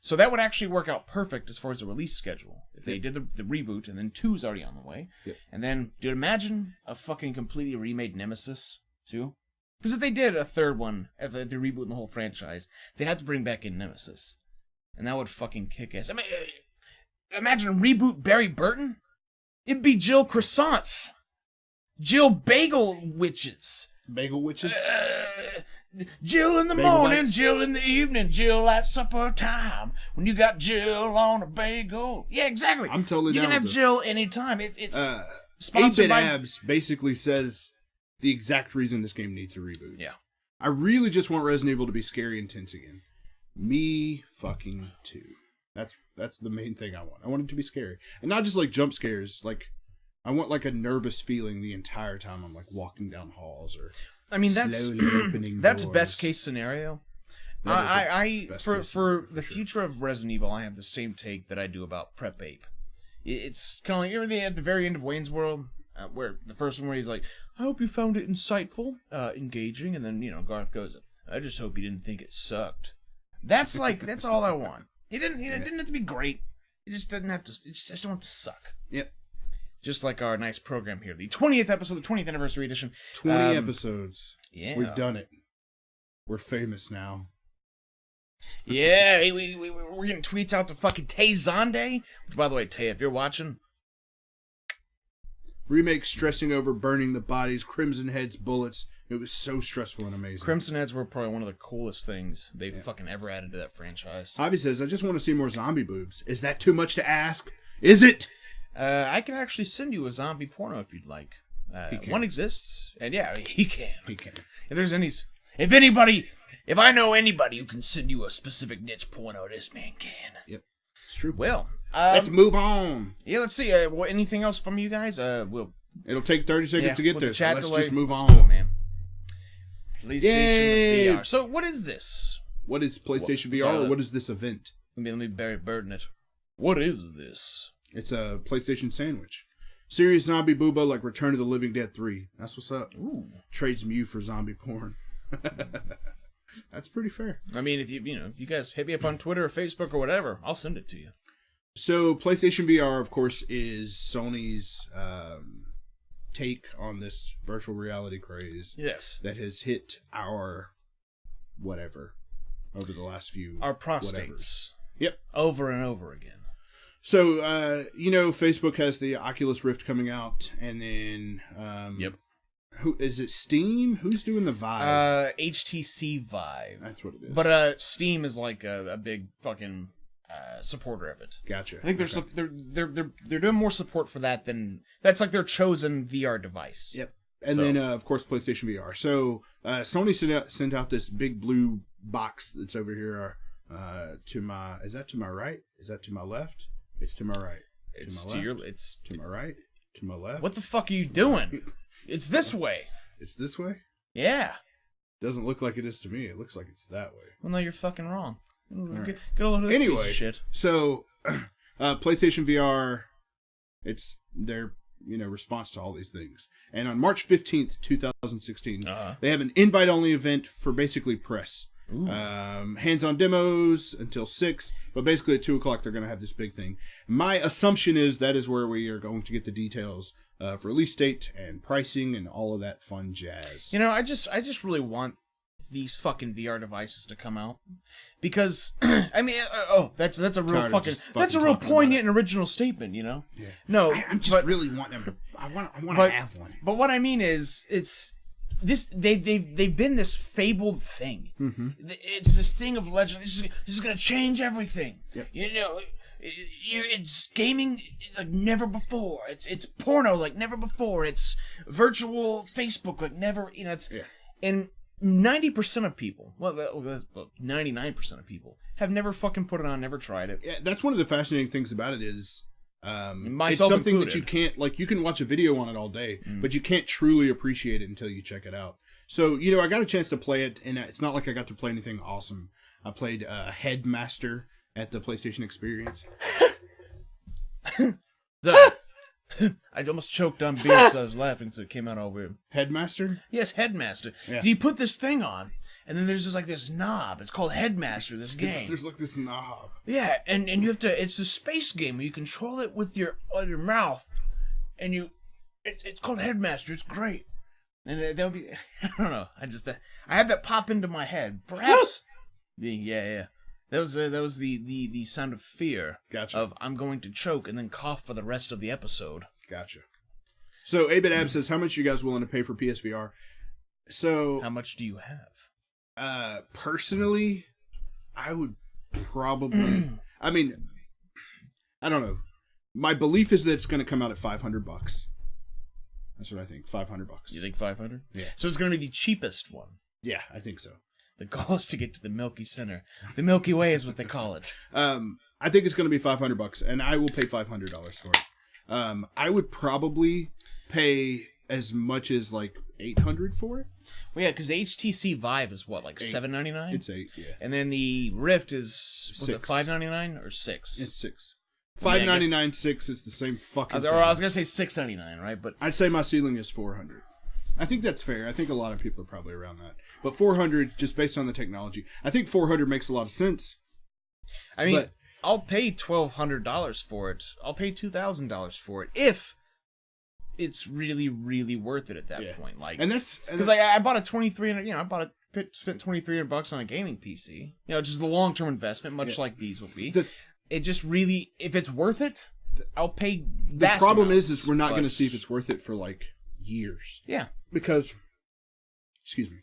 A: So that would actually work out perfect as far as the release schedule. If they did the reboot and then 2's already on the way.
B: Yep.
A: And then, dude, imagine a fucking completely remade Nemesis, too. Because if they did a third one, if they're rebooting the whole franchise, they'd have to bring back in Nemesis. And that would fucking kick ass. I mean, imagine reboot Barry Burton. It'd be Jill Croissants. Jill Bagel Witches.
B: Bagel Witches?
A: Jill in the morning, Jill in the evening, Jill at supper time. When you got Jill on a bagel. Yeah, exactly.
B: I'm totally
A: down. You can have
B: this.
A: Jill anytime. It's
B: sponsored by... Abs basically says the exact reason this game needs a reboot.
A: Yeah.
B: I really just want Resident Evil to be scary and tense again. Me fucking too. That's the main thing I want. I want it to be scary. And not just like jump scares. Like, I want like a nervous feeling the entire time I'm like walking down halls or...
A: I mean, that's
B: doors.
A: Best case scenario. For the future of Resident Evil, I have the same take that I do about Prep Ape. It's kind of like everything at the very end of Wayne's World, where the first one where he's like, "I hope you found it insightful, engaging," and then Garth goes, "I just hope you didn't think it sucked." That's all I want. It didn't have to be great. It just doesn't have to. I just don't want it to suck.
B: Yep.
A: Just like our nice program here. The 20th episode, the 20th anniversary edition.
B: 20 episodes.
A: Yeah.
B: We've done it. We're famous now.
A: Yeah, we're getting tweets out to fucking Tay Zonde. Which, by the way, Tay, if you're watching.
B: Remake stressing over burning the bodies, Crimson Head's bullets. It was so stressful and amazing.
A: Crimson Heads were probably one of the coolest things they've fucking ever added to that franchise.
B: Javi says, I just want to see more zombie boobs. Is that too much to ask? Is it?
A: I can actually send you a zombie porno if you'd like. One exists, and yeah, he can.
B: He can.
A: If I know anybody who can send you a specific niche porno, this man can.
B: Yep, it's true.
A: Well,
B: let's move on.
A: Yeah, let's see. Anything else from you guys?
B: It'll take 30 seconds to get there. So let's just move on.
A: Go, man. PlayStation VR. So, what is this?
B: What is PlayStation VR, or what is this event?
A: Let me Barry Burton it. What is this?
B: It's a PlayStation sandwich. Serious zombie booba like Return of the Living Dead 3. That's what's up.
A: Ooh.
B: Trades Mew for zombie porn. That's pretty fair.
A: I mean, if you guys hit me up on Twitter or Facebook or whatever, I'll send it to you.
B: So PlayStation VR, of course, is Sony's take on this virtual reality craze.
A: Yes.
B: That has hit our whatever over the last few...
A: Our prostates.
B: Whatevers. Yep.
A: Over and over again.
B: So, Facebook has the Oculus Rift coming out, and then...
A: Yep.
B: Who is it? Steam? Who's doing the Vive?
A: HTC Vive.
B: That's what it is.
A: But Steam is like a big fucking supporter of it.
B: Gotcha.
A: I think they're doing more support for that than... That's like their chosen VR device.
B: Yep. And then, of course, PlayStation VR. So, Sony sent out this big blue box that's over here to my... Is that to my right? Is that to my left? It's to my right.
A: It's
B: my
A: to your.
B: left?
A: It's
B: To my right? To my left?
A: what the fuck are you doing? It's this way.
B: It's this way?
A: Yeah.
B: Doesn't look like it is to me. It looks like it's that way.
A: Well, no, you're fucking wrong.
B: right.
A: Get a load of this piece
B: Anyway,
A: of shit.
B: so PlayStation VR, it's their response to all these things. And on March 15th, 2016, they have an invite-only event for basically press. Hands-on demos until 6, but basically at 2 o'clock they're going to have this big thing. My assumption is that is where we are going to get the details for release date and pricing and all of that fun jazz.
A: I just really want these fucking VR devices to come out because I mean, that's a real that's a real poignant and original statement,
B: Yeah.
A: No,
B: I'm just really wanting them to. I want to have one.
A: But what I mean is, it's this they've been this fabled thing.
B: Mm-hmm.
A: It's this thing of legend. This is gonna change everything.
B: Yep.
A: It's gaming like never before. It's porno like never before. It's virtual Facebook like never. And 90% of people, 99% of people have never fucking put it on, never tried it.
B: Yeah, that's one of the fascinating things about it is.
A: Myself
B: it's something
A: included.
B: that you can't, you can watch a video on it all day, but you can't truly appreciate it until you check it out. So, I got a chance to play it, and it's not like I got to play anything awesome. I played Headmaster at the PlayStation Experience.
A: I almost choked on beer because I was laughing, so it came out all weird.
B: Headmaster?
A: Yes, Headmaster.
B: Yeah.
A: So you put this thing on, and then there's just this knob. It's called Headmaster, this game.
B: There's this knob.
A: Yeah, and you have to, it's a space game where you control it with your mouth, and it's called Headmaster. It's great. And that would be, I don't know, I had that pop into my head. Perhaps, yeah. That was the sound of fear.
B: Gotcha.
A: Of I'm going to choke and then cough for the rest of the episode.
B: Gotcha. So Abit Ab says, how much are you guys willing to pay for PSVR? So
A: how much do you have?
B: Personally, I would probably. I mean, I don't know. My belief is that it's going to come out at $500. That's what I think. $500.
A: You think 500?
B: Yeah.
A: So it's going to be the cheapest one.
B: Yeah, I think so.
A: The goal is to get to the Milky Center. The Milky Way is what they call it.
B: I think it's going to be $500, and I will pay $500 for it. I would probably pay as much as $800 for it.
A: Well, yeah, because the HTC Vive is what, $799?
B: It's $8, yeah.
A: And then the Rift is was it
B: $6.
A: $599 or $6?
B: It's $6.
A: Well, yeah,
B: $599, $6 is the same fucking thing.
A: I was gonna say $699, right? But
B: I'd say my ceiling is $400. I think that's fair. I think a lot of people are probably around that. But $400, just based on the technology, I think $400 makes a lot of sense.
A: I mean, I'll pay $1,200 for it. I'll pay $2,000 for it if it's really, really worth it at that point.
B: And that's
A: because I bought a $2,300. Spent $2,300 on a gaming PC. Just the long-term investment, much like these will be. It just really, if it's worth it, I'll pay.
B: The problem is we're not going to see if it's worth it for years.
A: Yeah.
B: Because, excuse me,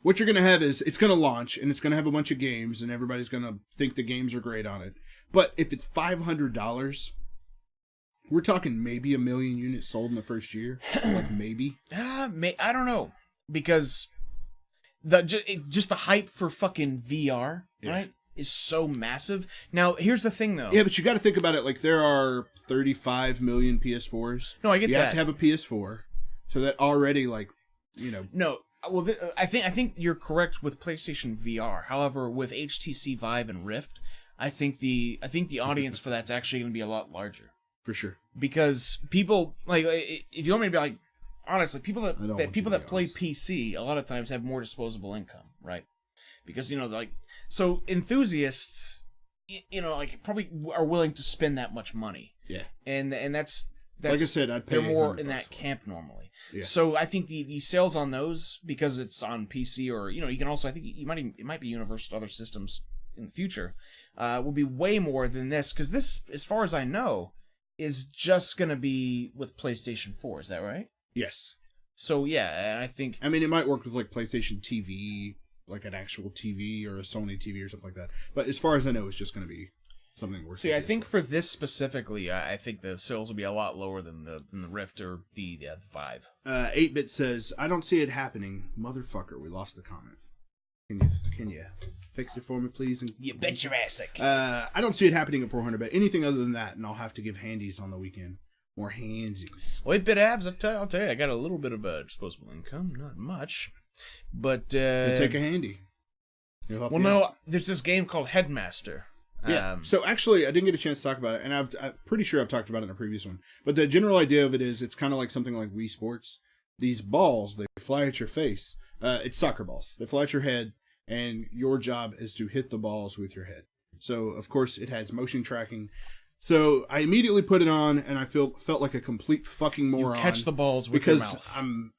B: what you're going to have is it's going to launch and it's going to have a bunch of games and everybody's going to think the games are great on it. But if it's $500, we're talking maybe 1 million units sold in the first year. Maybe.
A: I don't know. Because just the hype for fucking VR, right, is so massive. Now, here's the thing, though.
B: Yeah, but you got to think about it. There are 35 million PS4s.
A: No, I get that.
B: You have to have a PS4. So that already,
A: No, well, I think you're correct with PlayStation VR. However, with HTC Vive and Rift, I think the audience for that's actually going to be a lot larger.
B: For sure.
A: Because people, if you want me to be honestly, people that play PC a lot of times have more disposable income, right? Because so enthusiasts, probably are willing to spend that much money.
B: Yeah.
A: And that's
B: like I said, I'd pay.
A: They're more in that camp normally.
B: Yeah.
A: So I think the sales on those, because it's on PC or you can also, I think it might be universal to other systems in the future, will be way more than this, because this, as far as I know, is just going to be with PlayStation 4. Is that right?
B: Yes.
A: So yeah, and I think
B: it might work with PlayStation TV, an actual TV or a Sony TV or something like that. But as far as I know, it's just going to be something worth.
A: See, I think for this specifically, I think the sales will be a lot lower than the Rift or the Vive.
B: 8-Bit says, I don't see it happening. Motherfucker, we lost the comment. Can you fix it for me, please? And,
A: You bet your ass I can.
B: I don't see it happening at 400, but anything other than that, and I'll have to give handies on the weekend. More handsies.
A: Wait, bit abs. I'll tell you, I got a little bit of disposable income, not much, but
B: Take a handy.
A: Well, no, there's this game called Headmaster.
B: Yeah. So actually, I didn't get a chance to talk about it, and I'm pretty sure I've talked about it in a previous one. But the general idea of it is, it's kind of like something like Wii Sports. These balls, they fly at your face. It's soccer balls. They fly at your head, and your job is to hit the balls with your head. So of course, it has motion tracking. So I immediately put it on, and I felt like a complete fucking moron.
A: You catch the balls with your mouth.
B: Because I'm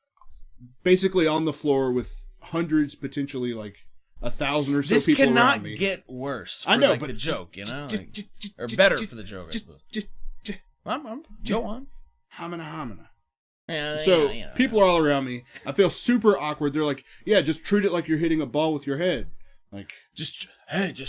B: basically on the floor with hundreds, potentially like 1,000 or so
A: this
B: people around me.
A: This cannot get worse.
B: I know,
A: like
B: but
A: the joke, you know, or better for the joke. I suppose. Go on.
B: Hamina.
A: Yeah,
B: So
A: you know.
B: people are all around me. I feel super awkward. They're like, "Yeah, just treat it like you're hitting a ball with your head." Like,
A: just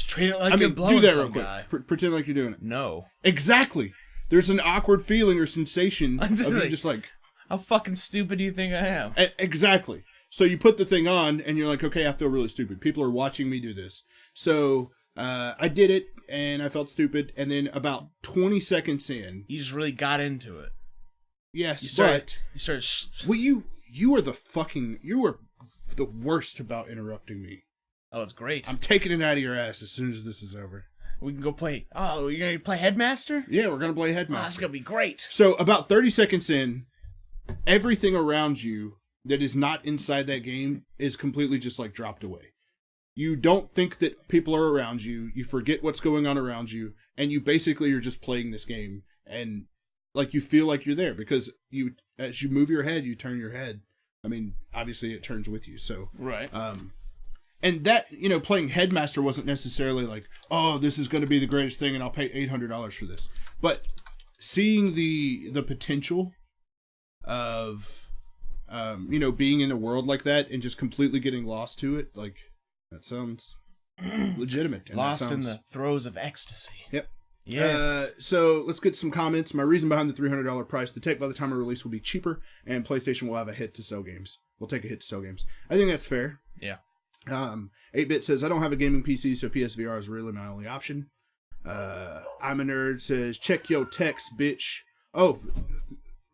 A: treat it like you're blowing
B: do that
A: some
B: real quick.
A: guy.
B: Pretend like you're doing it.
A: No,
B: exactly. There's an awkward feeling or sensation of you just like,
A: how fucking stupid do you think I am?
B: Exactly. So you put the thing on, and you're like, okay, I feel really stupid. People are watching me do this. So I did it, and I felt stupid. And then about 20 seconds in,
A: you just really got into it.
B: Yes,
A: you started.
B: Well, you were the worst about interrupting me.
A: Oh, it's great.
B: I'm taking it out of your ass as soon as this is over.
A: We can go play. Oh, you're gonna play Headmaster?
B: Yeah, we're gonna play Headmaster.
A: Oh, that's gonna be great.
B: So about 30 seconds in, everything around you that is not inside that game is completely just like dropped away. You don't think that people are around you. You forget what's going on around you, and you basically are just playing this game, and like you feel like you're there because as you move your head, you turn your head. I mean, obviously it turns with you. So
A: right.
B: And that, playing Headmaster wasn't necessarily like, oh, this is going to be the greatest thing, and I'll pay $800 for this. But seeing the potential of being in a world like that and just completely getting lost to it, like, that sounds legitimate. And
A: lost in the throes of ecstasy.
B: Yep.
A: Yes.
B: So let's get some comments. My reason behind the $300 price: the tape by the time of release will be cheaper, and PlayStation will have a hit to sell games. We'll take a hit to sell games. I think that's fair.
A: Yeah.
B: 8-Bit says, I don't have a gaming PC, so PSVR is really my only option. I'm a Nerd says, check your text, bitch. Oh,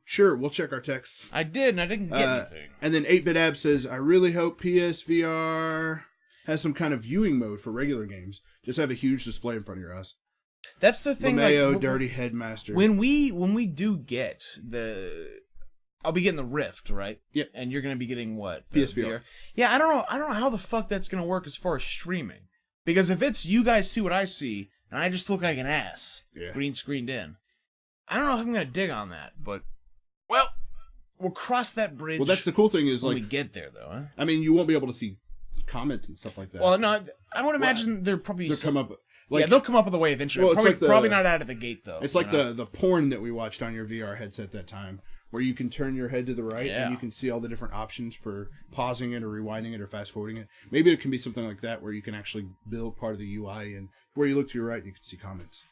B: sure, we'll check our texts.
A: I did, and I didn't get anything.
B: And then 8-Bit Ab says, I really hope PSVR has some kind of viewing mode for regular games. Just have a huge display in front of your eyes.
A: That's the thing.
B: LeMayo, like, Dirty Headmaster.
A: When we do get I'll be getting the Rift, right?
B: Yep.
A: And you're going to be getting what?
B: PSVR.
A: Yeah, I don't know how the fuck that's going to work as far as streaming. Because if it's you guys see what I see, and I just look like an ass, green screened in, I don't know if I'm going to dig on that, but, well, we'll cross that bridge.
B: Well, that's the cool thing is,
A: when
B: like,
A: we get there, though, huh?
B: I mean, you won't be able to see comments and stuff like that.
A: Well, no, I would imagine they'll probably... they'll come up with a way eventually.
B: Well,
A: probably not out of the gate, though.
B: It's like the porn that we watched on your VR headset that time, where you can turn your head to the right and you can see all the different options for pausing it or rewinding it or fast forwarding it. Maybe it can be something like that where you can actually build part of the UI and where you look to your right and you can see comments.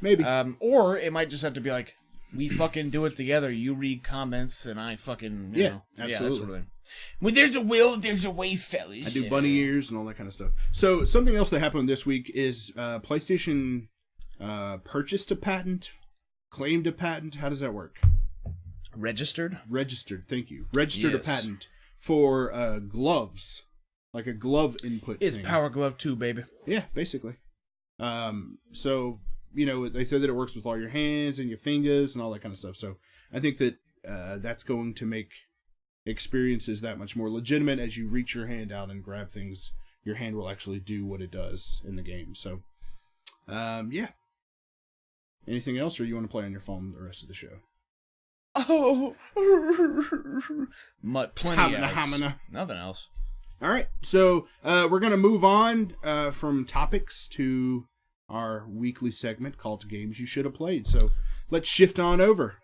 B: Maybe.
A: Or it might just have to be like, we fucking do it together. You read comments and I fucking, you know.
B: Absolutely.
A: Yeah, that's what I mean. When there's a will, there's a way, fellas.
B: I do bunny ears and all that kind of stuff. So something else that happened this week is PlayStation purchased a patent, claimed a patent. How does that work?
A: Registered,
B: thank you. Registered a patent for gloves, like a glove input
A: It's
B: thing.
A: Power Glove 2, baby.
B: Yeah, basically. So, they said that it works with all your hands and your fingers and all that kind of stuff. So I think that that's going to make experiences that much more legitimate. As you reach your hand out and grab things, your hand will actually do what it does in the game. So, yeah. Anything else, or you want to play on your phone the rest of the show?
A: Oh, plenty else. Nothing else.
B: All right, so we're gonna move on from topics to our weekly segment called "Games You Should Have Played." So let's shift on over.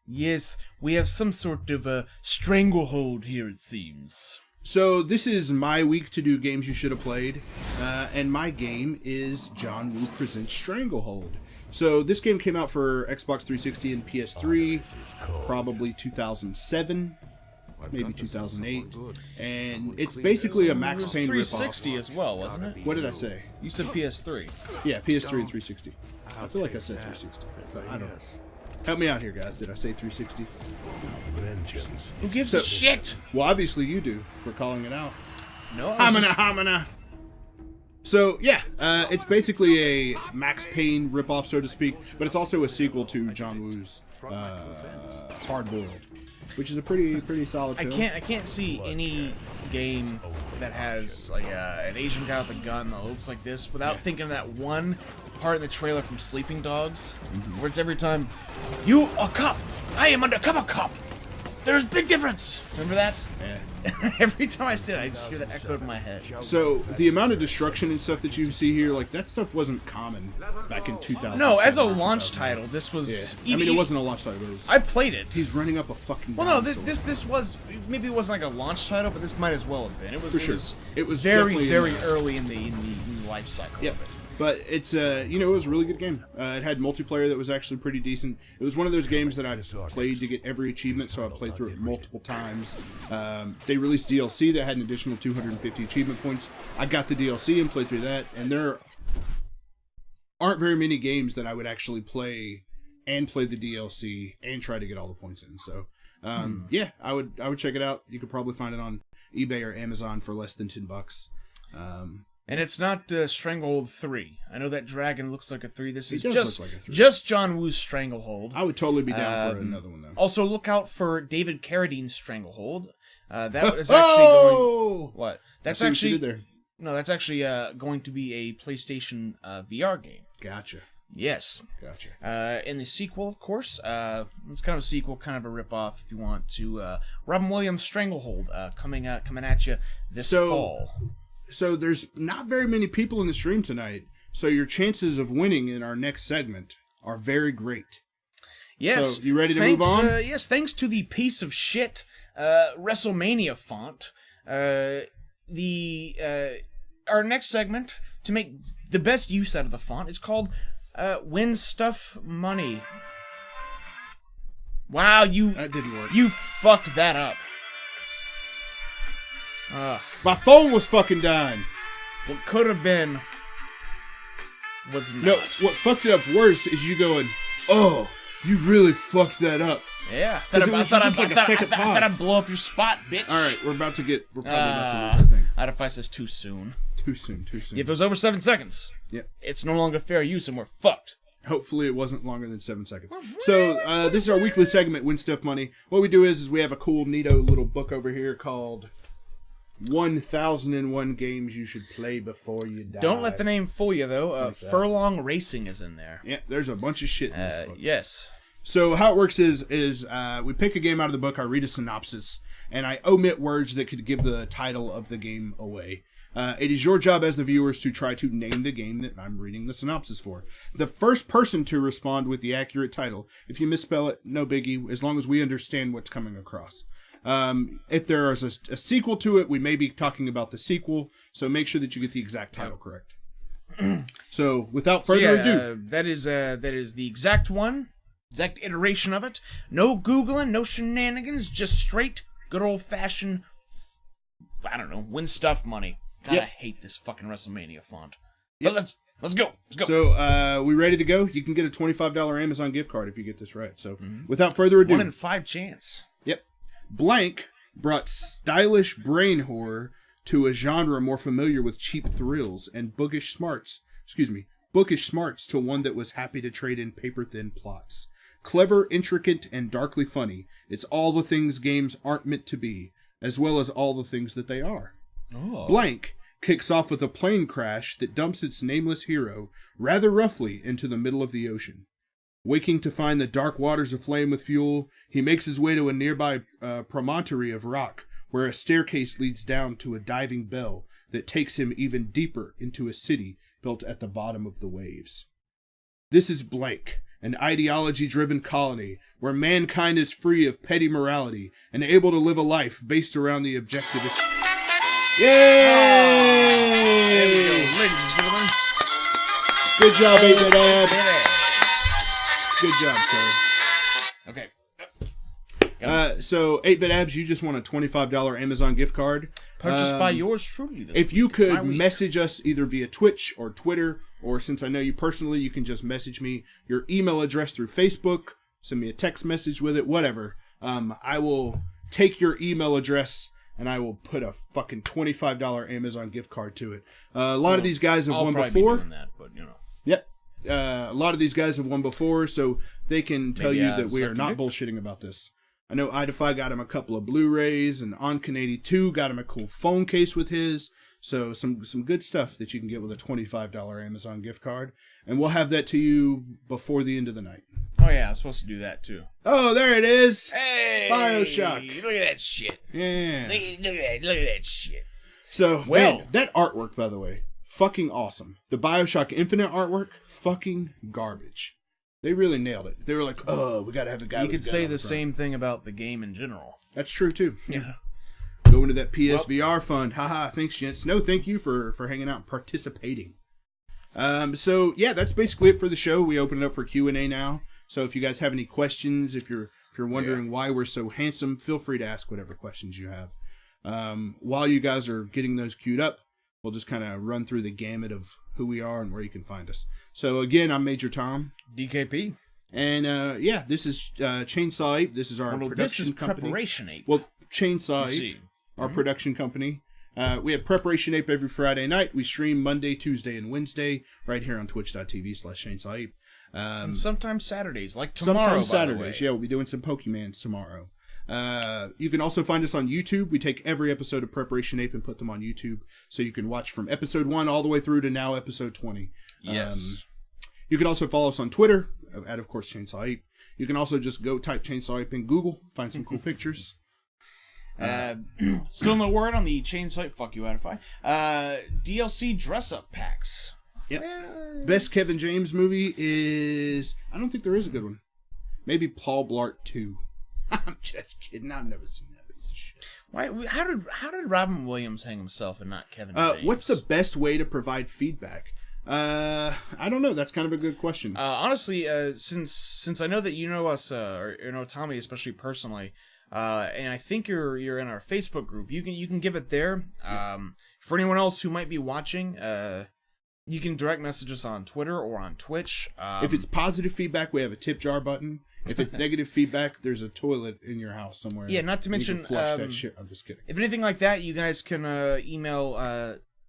A: Yes, we have some sort of a stranglehold here, it seems.
B: So this is my week to do games you should have played, and my game is John Woo Presents Stranglehold. So this game came out for Xbox 360 and PS3, probably 2007. maybe 2008, and it's basically a Max
A: It was
B: Payne
A: 360
B: ripoff.
A: as well, wasn't it?
B: What did I say?
A: You said PS3.
B: Yeah, PS3 and 360. I feel like I said 360. So I don't know. Help me out here, guys. Did I say 360?
C: Vengeance.
A: Who gives a shit?
B: Well, obviously you do for calling it out.
A: No, I was just-
B: Hamina. So, yeah, it's basically a Max Payne ripoff, so to speak, but it's also a sequel to John Woo's Hard Boiled, which is a pretty solid film.
A: I can't see any game that has like an Asian guy with a gun that looks like this without thinking of that one part in the trailer from Sleeping Dogs, where it's every time, "You a cop, I am undercover cop. There's a big difference." Remember that?
B: Yeah.
A: Every time I see it, I just hear that echoed in my head.
B: So, the amount of destruction and stuff that you see here, like, that stuff wasn't common back in 2000.
A: No, as a launch title, this was.
B: Yeah. I mean, it wasn't a launch title. It was,
A: I played it.
B: he's running up a fucking
A: Well, no,
B: dinosaur.
A: this was maybe it wasn't like a launch title, but this might as well have been. It was
B: For sure.
A: It was
B: Very,
A: very
B: very
A: early in the life cycle
B: Yep.
A: of it.
B: But it's it was a really good game. It had multiplayer that was actually pretty decent. It was one of those games that I played to get every achievement, so I played through it multiple times. They released DLC that had an additional 250 achievement points. I got the DLC and played through that, and there aren't very many games that I would actually play and play the DLC and try to get all the points in. So yeah, I would check it out. You could probably find it on eBay or Amazon for less than $10.
A: And it's not Stranglehold 3. I know that dragon looks like a 3. This is
B: does
A: just
B: look like a 3.
A: just John Woo's Stranglehold.
B: I would totally be down for another one, though.
A: Also, look out for David Carradine's Stranglehold. That is actually going. What? That's
B: I see what you
A: actually
B: did there.
A: no. That's actually going to be a PlayStation VR game.
B: Gotcha.
A: Yes.
B: Gotcha.
A: And the sequel, of course, it's kind of a sequel, kind of a ripoff, if you want, to Robin Williams' Stranglehold, coming at you this fall.
B: So there's not very many people in the stream tonight, so your chances of winning in our next segment are very great.
A: Yes.
B: So, you ready to move on?
A: Yes, thanks to the piece of shit WrestleMania font, our next segment, to make the best use out of the font, is called Win Stuff Money. Wow,
B: That didn't work.
A: You fucked that up.
B: My phone was fucking dying.
A: What could have been was not.
B: No, what fucked it up worse is you going, "Oh, you really fucked that up."
A: Yeah.
B: It was just like a second
A: I thought
B: pause.
A: I'd blow up your spot, bitch.
B: All right, we're probably about to lose, I think.
A: That advice is too soon.
B: Too soon.
A: If it was over 7 seconds,
B: Yep.
A: it's no longer fair use and we're fucked.
B: Hopefully it wasn't longer than 7 seconds. So this is our weekly segment, Win Stuff Money. What we do is we have a cool, neato little book over here called 1001 Games You Should Play Before You Die.
A: Don't let the name fool you, though. Furlong Racing is in there.
B: Yeah, there's a bunch of shit in this book.
A: Yes.
B: So how it works is we pick a game out of the book, I read a synopsis, and I omit words that could give the title of the game away. It is your job as the viewers to try to name the game that I'm reading the synopsis for. The first person to respond with the accurate title, if you misspell it, no biggie, as long as we understand what's coming across. If there is a sequel to it, we may be talking about the sequel, so make sure that you get the exact title correct. So, without further ado...
A: that is the exact one, exact iteration of it. No Googling, no shenanigans, just straight, good old-fashioned, I don't know, win stuff money. God,
B: Yep.
A: I hate this fucking WrestleMania font. But let's go. Let's go.
B: So, we ready to go? You can get a $25 Amazon gift card if you get this right. So, without further ado...
A: 1 in 5 chance.
B: Yep. Blank brought stylish brain horror to a genre more familiar with cheap thrills and bookish smarts to one that was happy to trade in paper-thin plots. Clever, intricate, and darkly funny, it's all the things games aren't meant to be, as well as all the things that they are.
A: Oh.
B: Blank kicks off with a plane crash that dumps its nameless hero rather roughly into the middle of the ocean. Waking to find the dark waters aflame with fuel, he makes his way to a nearby promontory of rock, where a staircase leads down to a diving bell that takes him even deeper into a city built at the bottom of the waves. This is Blank, an ideology-driven colony where mankind is free of petty morality and able to live a life based around the objectivist... Yay!
A: There we go, ladies and gentlemen.
B: Good job, 8-Bit Abs. Good job, sir.
A: Okay.
B: So 8-Bit Abs, you just won a $25 Amazon gift card.
A: Purchased by yours truly this
B: If
A: week.
B: you
A: It's my
B: could
A: week.
B: message us either via Twitch or Twitter, or since I know you personally, you can just message me your email address through Facebook, send me a text message with it, whatever. I will take your email address and I will put a fucking $25 Amazon gift card to it. A lot of these guys have
A: I'll
B: won
A: probably
B: before.
A: be doing that, but you know.
B: Yep. A lot of these guys have won before, so they can tell
A: Maybe,
B: you that we
A: suck
B: are
A: your
B: not
A: dick.
B: bullshitting about this. I know Idify got him a couple of Blu-rays, and On82 got him a cool phone case with his. So some good stuff that you can get with a $25 Amazon gift card. And we'll have that to you before the end of the night.
A: Oh yeah, I was supposed to do that too.
B: Oh, there it is.
A: Hey,
B: BioShock.
A: Look at that shit.
B: Yeah.
A: Look at that shit.
B: So,
A: Well-
B: man, that artwork, by the way, fucking awesome. The BioShock Infinite artwork, fucking garbage. They really nailed it. They were like, oh, we gotta have a guy
A: You
B: with a
A: could
B: gun
A: say
B: on
A: the
B: front.
A: same thing about the game in general.
B: That's true, too.
A: Yeah.
B: Go into that PSVR fund. Haha, thanks, gents. No, thank you for hanging out and participating. So, yeah, that's basically it for the show. We open it up for Q&A now. So if you guys have any questions, if you're wondering why we're so handsome, feel free to ask whatever questions you have. While you guys are getting those queued up, we'll just kind of run through the gamut of who we are and where you can find us. So, again, I'm Major Tom.
A: DKP.
B: And, yeah, this is Chainsaw Ape. This is our
A: Well,
B: production
A: this is
B: company.
A: Preparation Ape.
B: Well, Chainsaw
A: You
B: Ape,
A: see.
B: our production company. We have Preparation Ape every Friday night. We stream Monday, Tuesday, and Wednesday right here on twitch.tv/Chainsaw Ape.
A: And sometimes Saturdays, like tomorrow.
B: Sometimes
A: by the
B: Saturdays.
A: way.
B: Yeah, we'll be doing some Pokemans tomorrow. You can also find us on YouTube. We take every episode of Preparation Ape and put them on YouTube, so you can watch from episode 1 all the way through to now episode 20.
A: Yes.
B: You can also follow us on Twitter, at, of course, Chainsaw Ape. You can also just go type Chainsaw Ape in Google, find some cool pictures.
A: Still no word on the Chainsaw. Fuck you, Adify. DLC dress-up packs.
B: Yep. Best Kevin James movie is... I don't think there is a good one. Maybe Paul Blart 2. I'm just kidding. I've never seen that piece of shit.
A: Why? How did Robin Williams hang himself and not Kevin James?
B: What's the best way to provide feedback? I don't know. That's kind of a good question.
A: Honestly, since I know that you know us, or you know Tommy especially personally, and I think you're in our Facebook group. You can give it there. For anyone else who might be watching, you can direct message us on Twitter or on Twitch.
B: If it's positive feedback, we have a tip jar button. If it's negative feedback, there's a toilet in your house somewhere.
A: Yeah, not to
B: You can
A: mention,
B: flush that shit. I'm just kidding.
A: if anything like that, you guys can email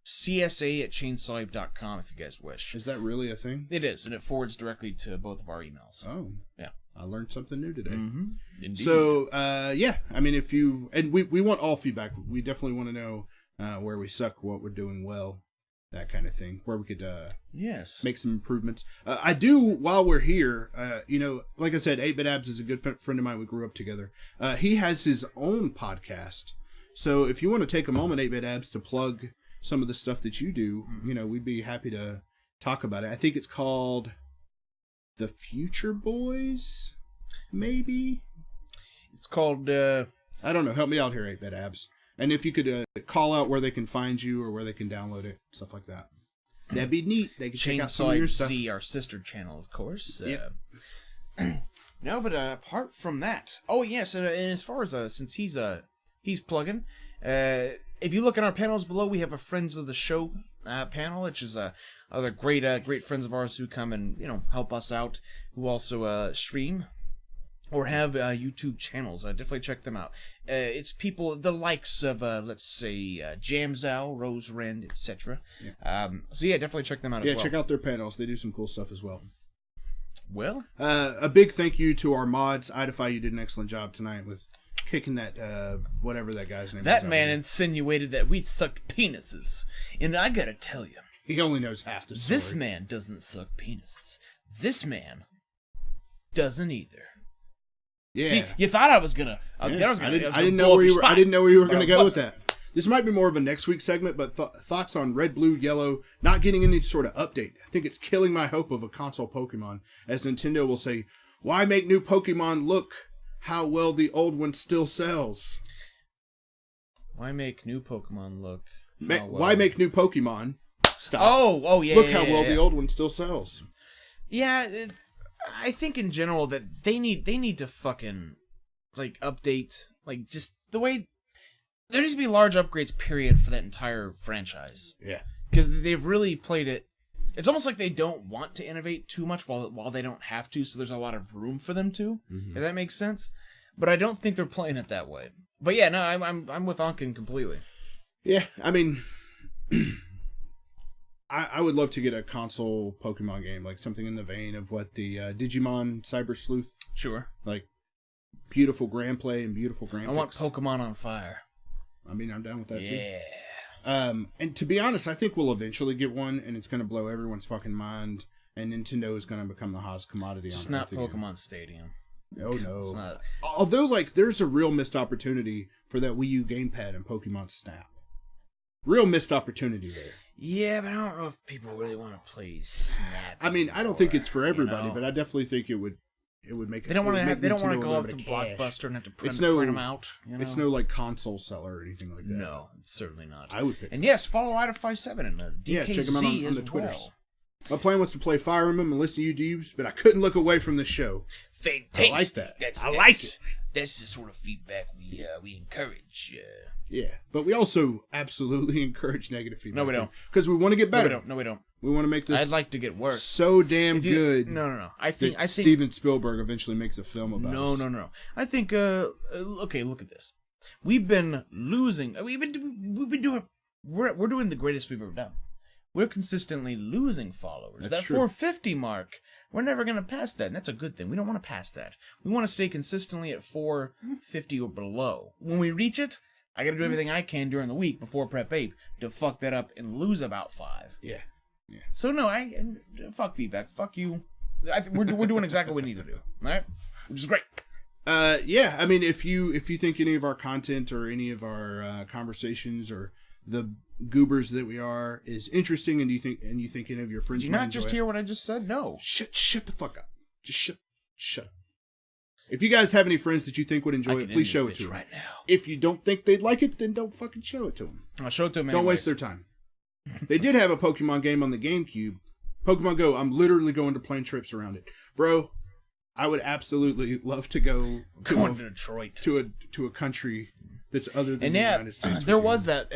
A: csa@chainsawApe.com if you guys wish.
B: Is that really a thing?
A: It is, and it forwards directly to both of our emails.
B: Oh,
A: Yeah.
B: I learned something new today.
A: Mm-hmm. Indeed.
B: So, yeah, I mean, if you, and we want all feedback. We definitely want to know where we suck, what we're doing well, that kind of thing, where we could
A: yes,
B: make some improvements. I do, while we're here, you know, like I said, 8-Bit Abs is a good friend of mine. We grew up together. He has his own podcast. So if you want to take a moment, 8-Bit Abs, to plug some of the stuff that you do, you know, we'd be happy to talk about it. I think it's called The Future Boys, maybe?
A: it's called.
B: I don't know. Help me out here, 8-Bit Abs. And if you could call out where they can find you or where they can download it, stuff like that. That'd be neat. They can check out some
A: Chainsaw
B: of your stuff.
A: C, our sister channel, of course.
B: Yep.
A: No, but apart from that, oh yes, and as far as since he's plugging, if you look at our panels below, we have a friends of the show panel, which is other great friends of ours who come and help us out, who also stream or have YouTube channels. Definitely check them out. It's people the likes of let's say Jamzow, Rose Rend, etc.
B: Yeah.
A: So yeah, definitely check them out as well.
B: Yeah, check out their panels. They do some cool stuff as well.
A: Well,
B: a big thank you to our mods. Idify, you did an excellent job tonight with kicking that whatever that guy's name is.
A: that man insinuated that we sucked penises, and I gotta tell you,
B: He only knows half the story.
A: this man doesn't suck penises. This man doesn't either.
B: Yeah.
A: See, you thought I was gonna.
B: I didn't know where you were. I didn't know where you were going to go with
A: that.
B: that. This might be more of a next week segment, but thoughts on Red, Blue, Yellow not getting any sort of update. I think it's killing my hope of a console Pokemon, as Nintendo will say, "Why make new Pokemon? Look how well the old one still sells."
A: Why make new Pokemon look?
B: Why make new Pokemon? Stop.
A: Oh, yeah.
B: Look
A: yeah,
B: how
A: yeah,
B: well
A: yeah.
B: the old one still sells.
A: Yeah, I think in general that they need to fucking like update, like just the way there needs to be large upgrades period for that entire franchise.
B: Yeah.
A: Because they've really played it. It's almost like they don't want to innovate too much while they don't have to, so there's a lot of room for them to. If that makes sense. But I don't think they're playing it that way. But yeah, no, I'm with Ankin completely.
B: Yeah, I mean, I would love to get a console Pokemon game, like something in the vein of what the Digimon Cyber Sleuth.
A: Sure.
B: Like, beautiful gameplay and beautiful graphics.
A: I want Pokemon on fire.
B: I mean, I'm down with that too.
A: Yeah.
B: And to be honest, I think we'll eventually get one, and it's going to blow everyone's fucking mind, and Nintendo is going to become the hottest commodity on Earth.
A: It's not
B: again.
A: Pokemon Stadium.
B: Oh, no.
A: It's not.
B: Although, like, there's a real missed opportunity for that Wii U gamepad and Pokemon Snap. Real missed opportunity there.
A: Yeah, but I don't know if people really want to play Snap.
B: I mean, I don't think it's for everybody,
A: you know?
B: but I definitely think it would make it.
A: They don't want to. They don't want to go up to
B: cash.
A: Blockbuster and have to print,
B: It's no-
A: print them out. You know?
B: It's no like console seller or anything like that.
A: No, it's certainly not.
B: I would pick.
A: And yes, follow Ida57 and DKZ
B: Yeah, check them out on
A: as
B: the Twitters.
A: well.
B: My plan was to play Fire Emblem and listen to you dudes, but I couldn't look away from the show.
A: Fantastic.
B: I like that.
A: I like it. That's the sort of feedback we encourage.
B: Yeah, but we also absolutely encourage negative feedback.
A: No, we don't.
B: Because we want to get better.
A: No, we don't.
B: We want to make this.
A: I'd like to get worse.
B: So damn good.
A: No. I
B: that
A: think
B: Steven Spielberg eventually makes a film about us.
A: No. I think. Okay, look at this. We've been losing. We've been doing. We're doing the greatest we've ever done. We're consistently losing followers.
B: That's
A: That
B: true.
A: 450 mark, we're never going to pass that, and that's a good thing. We don't want to pass that. We want to stay consistently at 450 or below. When we reach it, I got to do everything I can during the week before Prep Ape to fuck that up and lose about 5.
B: Yeah.
A: So no, fuck feedback. Fuck you. I think we're doing exactly what we need to do. All right, which is great.
B: Yeah. I mean, if you think any of our content or any of our conversations or the goobers that we are is interesting, and you think any of your friends
A: Did you
B: might
A: not just
B: enjoy
A: hear what I just said? No.
B: Shut the fuck up. Just shut up. If you guys have any friends that you think would enjoy it, please show it to them.
A: Right now.
B: If you don't think they'd like it, then don't fucking show it to them.
A: I'll show it to them.
B: Don't waste their time. They did have a Pokemon game on the GameCube. Pokemon Go. I'm literally going to plan trips around it, bro. I would absolutely love to go
A: going to Detroit
B: to a country that's other than
A: and
B: the
A: yeah,
B: United States.
A: there was that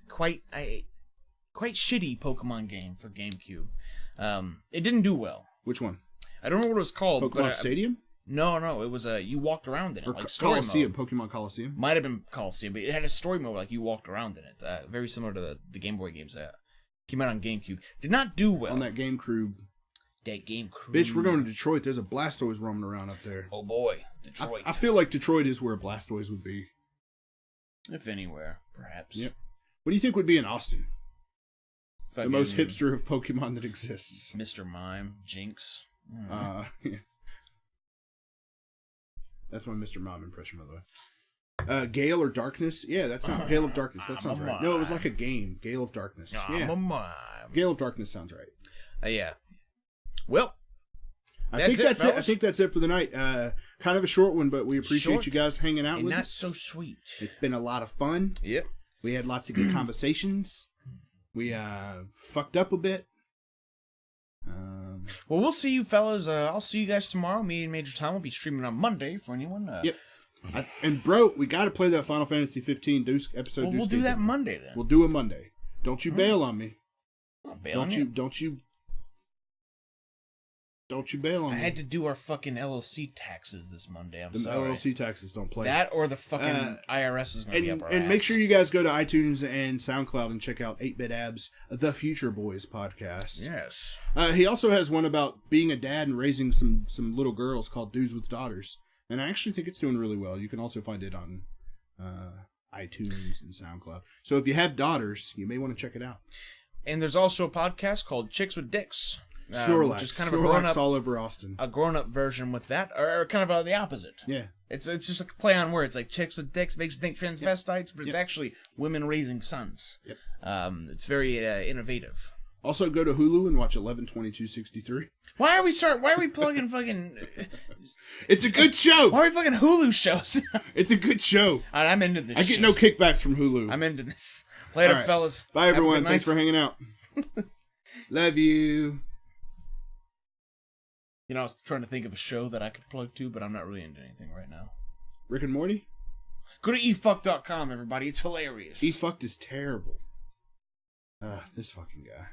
A: quite shitty Pokemon game for GameCube. It didn't do well.
B: Which one?
A: I don't know what it was called.
B: Pokemon Stadium?
A: No. It was you walked around in it,
B: Or
A: like story
B: Coliseum?
A: mode.
B: Pokemon Coliseum?
A: Might have been Coliseum, but it had a story mode, like you walked around in it. Very similar to the Game Boy games that came out on GameCube. Did not do well.
B: On that Game Crew.
A: That Game Crew.
B: Bitch, we're going to Detroit. There's a Blastoise roaming around up there.
A: Oh boy, Detroit.
B: I feel like Detroit is where a Blastoise would be.
A: If anywhere, perhaps.
B: Yep. What do you think would be in Austin?
A: Fucking
B: The most hipster of Pokemon that exists.
A: Mr. Mime, Jinx.
B: Yeah. That's my Mr. Mime impression, by the way. Gale or Darkness? Yeah, that's not Gale of Darkness. That sounds right. No, it was like a game. Gale of Darkness.
A: I'm a mime.
B: Gale of Darkness sounds right.
A: Yeah. Well,
B: I think that's it. I think that's it for the night. Kind of a short one, but we appreciate you guys hanging out
A: and
B: with
A: not
B: us.
A: so sweet.
B: It's been a lot of fun.
A: Yep.
B: We had lots of good conversations. We fucked up a bit.
A: Well, we'll see you fellas. I'll see you guys tomorrow. Me and Major Tom will be streaming on Monday for anyone.
B: Yep. And bro, we got to play that Final Fantasy 15 episode.
A: Well, we'll do that Monday then.
B: We'll do it Monday. Don't you bail on me.
A: Don't bail on you.
B: Don't you bail on me.
A: I had to do our fucking LLC taxes this Monday. I'm
B: the
A: sorry.
B: LLC taxes don't play.
A: That or the fucking IRS is going to be up our
B: and
A: ass.
B: make sure you guys go to iTunes and SoundCloud and check out 8-Bit Abs, the Future Boys podcast.
A: Yes.
B: He also has one about being a dad and raising some little girls called Dudes with Daughters. And I actually think it's doing really well. You can also find it on iTunes and SoundCloud. So if you have daughters, you may want to check it out.
A: And there's also a podcast called Chicks with Dicks.
B: Snorlax.
A: Which is kind of
B: Snorlax all over Austin.
A: A grown-up version with that, or kind of the opposite.
B: Yeah.
A: It's just like a play on words, like chicks with dicks makes you think transvestites, but it's actually women raising sons.
B: Yep.
A: It's very innovative.
B: Also, go to Hulu and watch 11/22/63.
A: Why are we plugging fucking?
B: It's a good show.
A: Why are we plugging Hulu shows?
B: It's a good show.
A: All right, I'm into this.
B: I get no kickbacks from Hulu.
A: I'm into this. Later,
B: right.
A: fellas.
B: Bye,
A: Have a
B: everyone.
A: good
B: Thanks
A: night.
B: for hanging out. Love you.
A: You know, I was trying to think of a show that I could plug to, but I'm not really into anything right now.
B: Rick and Morty?
A: Go to efuck.com, everybody. It's hilarious.
B: Efucked is terrible. This fucking guy.